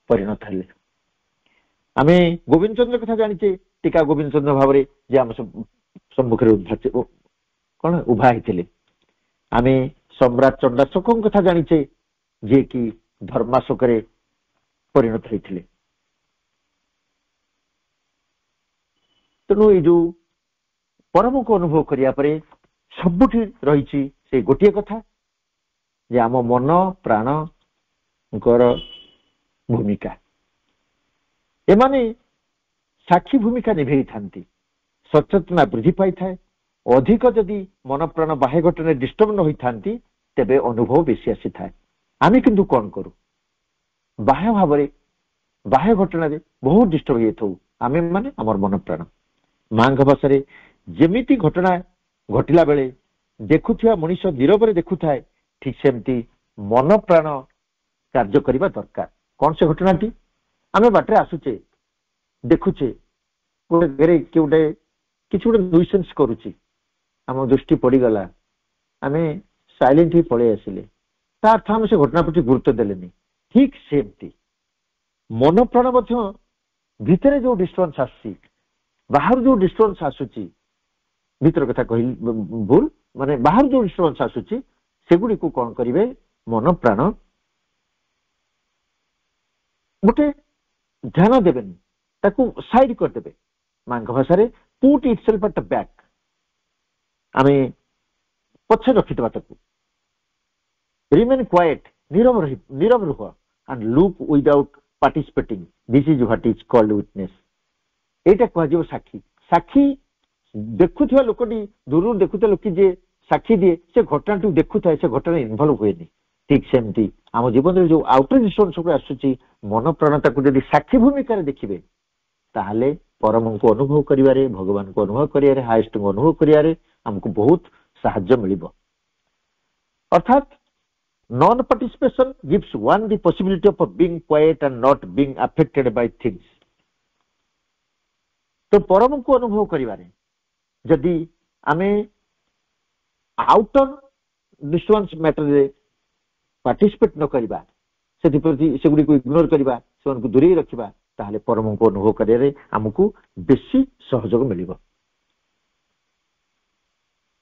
ପରିଣତ ହେଲେ। ଆମେ ଗୋବିନ୍ଦ ଚନ୍ଦ୍ର କଥା ଜାଣିଛେ, ଟୀକା ଗୋବିନ୍ଦ ଚନ୍ଦ୍ର ଭାବରେ ଯେ ଆମ ସମ୍ମୁଖରେ କଣ ଉଭା ହେଇଥିଲେ। ଆମେ ସମ୍ରାଟ ଚଣ୍ଡାଶୋକଙ୍କ କଥା ଜାଣିଛେ, ଯିଏକି ଧର୍ମାଶୋକରେ ପରିଣତ ହେଇଥିଲେ। ତେଣୁ ଏଇ ଯୋଉ ପରମକୁ ଅନୁଭବ କରିବା ପରେ ସବୁଠି ରହିଛି ସେ ଗୋଟିଏ କଥା ଯେ ଆମ ମନ ପ୍ରାଣଙ୍କର ଭୂମିକା। ଏମାନେ ସାକ୍ଷୀ ଭୂମିକା ନିଭେଇଥାନ୍ତି। ସଚେତନା ବୃଦ୍ଧି ପାଇଥାଏ। ଅଧିକ ଯଦି ମନ ପ୍ରାଣ ବାହ୍ୟ ଘଟଣାରେ ଡିଷ୍ଟର୍ବ ନ ହୋଇଥାନ୍ତି ତେବେ ଅନୁଭବ ବେଶୀ ଆସିଥାଏ। ଆମେ କିନ୍ତୁ କଣ କରୁ? ବାହ୍ୟ ଭାବରେ ବାହ୍ୟ ଘଟଣାରେ ବହୁତ ଡିଷ୍ଟର୍ବ ହେଇଥାଉ। ଆମେ ମାନେ ଆମର ମନ ପ୍ରାଣ। ମାଙ୍କ ଭାଷାରେ ଯେମିତି ଘଟଣା ଘଟିଲା ବେଳେ ଦେଖୁଥିବା ମଣିଷ ନୀରବରେ ଦେଖୁଥାଏ, ଠିକ ସେମିତି ମନ ପ୍ରାଣ କାର୍ଯ୍ୟ କରିବା ଦରକାର। କଣ ସେ ଘଟଣାଟି? ଆମେ ବାଟରେ ଆସୁଛେ, ଦେଖୁଛେ ଗୋଟେ କିଛି ଗୋଟେ ନ୍ୟୁସେନ୍ସ କରୁଛି, ଆମ ଦୃଷ୍ଟି ପଡିଗଲା, ଆମେ ସାଇଲେଣ୍ଟ ହେଇ ପଳେଇ ଆସିଲେ। ତା ଅର୍ଥ ଆମେ ସେ ଘଟଣା ପ୍ରତି ଗୁରୁତ୍ୱ ଦେଲେନି। ଠିକ ସେମିତି ମନ ପ୍ରାଣ ମଧ୍ୟ ଭିତରେ ଯୋଉ ଡିଷ୍ଟର୍ବାନ୍ସ ଆସୁଛି, ବାହାରୁ ଯୋଉ ଡିଷ୍ଟର୍ବାନ୍ସ ଆସୁଛି, ଭିତର କଥା କହିଲି ଭୁଲ, ମାନେ ବାହାରୁ ଯୋଉ ଡିଷ୍ଟର୍ବାନ୍ସ ଆସୁଛି ସେଗୁଡିକୁ କଣ କରିବେ? ମନ ପ୍ରାଣ ଗୋଟେ ଧ୍ୟାନ ଦେବେନି, ତାକୁ ସାଇଡ କରିଦେବେ। ମାଙ୍କ ଭାଷାରେ ପୁଟ୍ ଇଟସେଲ୍ଫ ଆଟ୍ ଦ ବ୍ୟାକ୍, ଆମେ ପଛରେ ରଖିଦେବା ତାକୁ। ରିମେନ୍ କ୍ୱାଏଟ୍, ନୀରବ ରୁହ and look without participating. This is what is called witness. ଏଇଟା କୁହାଯିବ ସାକ୍ଷୀ। ସାକ୍ଷୀ ଦେଖୁଥିବା ଲୋକଟି, ଦୂରରୁ ଦେଖୁଥିବା ଲୋକ ଯିଏ ସାକ୍ଷୀ ଦିଏ, ସେ ଘଟଣାଟିକୁ ଦେଖୁଥାଏ, ସେ ଘଟଣାରେ ଇନଭଲ୍ଭ ହୁଏନି। ଠିକ ସେମିତି ଆମ ଜୀବନରେ ଯୋଉ ଆଉଟର ଡିଷ୍ଟର୍ବାନ୍ସ ସବୁ ଆସୁଛି, ମନ ପ୍ରାଣ ତାକୁ ଯଦି ସାକ୍ଷୀ ଭୂମିକାରେ ଦେଖିବେ ତାହେଲେ ପରମଙ୍କୁ ଅନୁଭବ କରିବାରେ, ଭଗବାନଙ୍କୁ ଅନୁଭବ କରିବାରେ, ହାଏଷ୍ଟଙ୍କୁ ଅନୁଭବ କରିବାରେ ଆମକୁ ବହୁତ ସାହାଯ୍ୟ ମିଳିବ। ଅର୍ଥାତ୍ non participation gives one the possibility of being quiet and not being affected by things. ତ ପରମକୁ ଅନୁଭବ କରିବାରେ ଯଦି ଆମେ ଆଉଟର ଡିଷ୍ଟର୍ବାନ୍ସ ମ୍ୟାଟରରେ ପାର୍ଟିସିପେଟ ନ କରିବା, ସେଥିପ୍ରତି ସେଗୁଡ଼ିକୁ ଇଗ୍ନୋର କରିବା, ସେମାନଙ୍କୁ ଦୂରେଇ ରଖିବା, ତାହେଲେ ପରମଙ୍କୁ ଅନୁଭବ କରିବାରେ ଆମକୁ ବେଶୀ ସହଯୋଗ ମିଳିବ।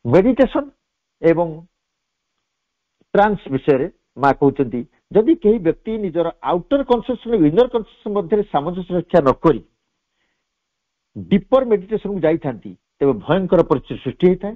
ମେଡିଟେସନ ଏବଂ ଟ୍ରାନ୍ସ ବିଷୟରେ ମା କହୁଛନ୍ତି, ଯଦି କେହି ବ୍ୟକ୍ତି ନିଜର ଆଉଟର କନସିୟସନ ଓ ଇନର କନସିୟସନ ମଧ୍ୟରେ ସାମଞ୍ଜସ୍ୟ ରକ୍ଷା ନ କରି ଡିପର ମେଡିଟେସନକୁ ଯାଇଥାନ୍ତି ତେବେ ଭୟଙ୍କର ପରିସ୍ଥିତି ସୃଷ୍ଟି ହେଇଥାଏ।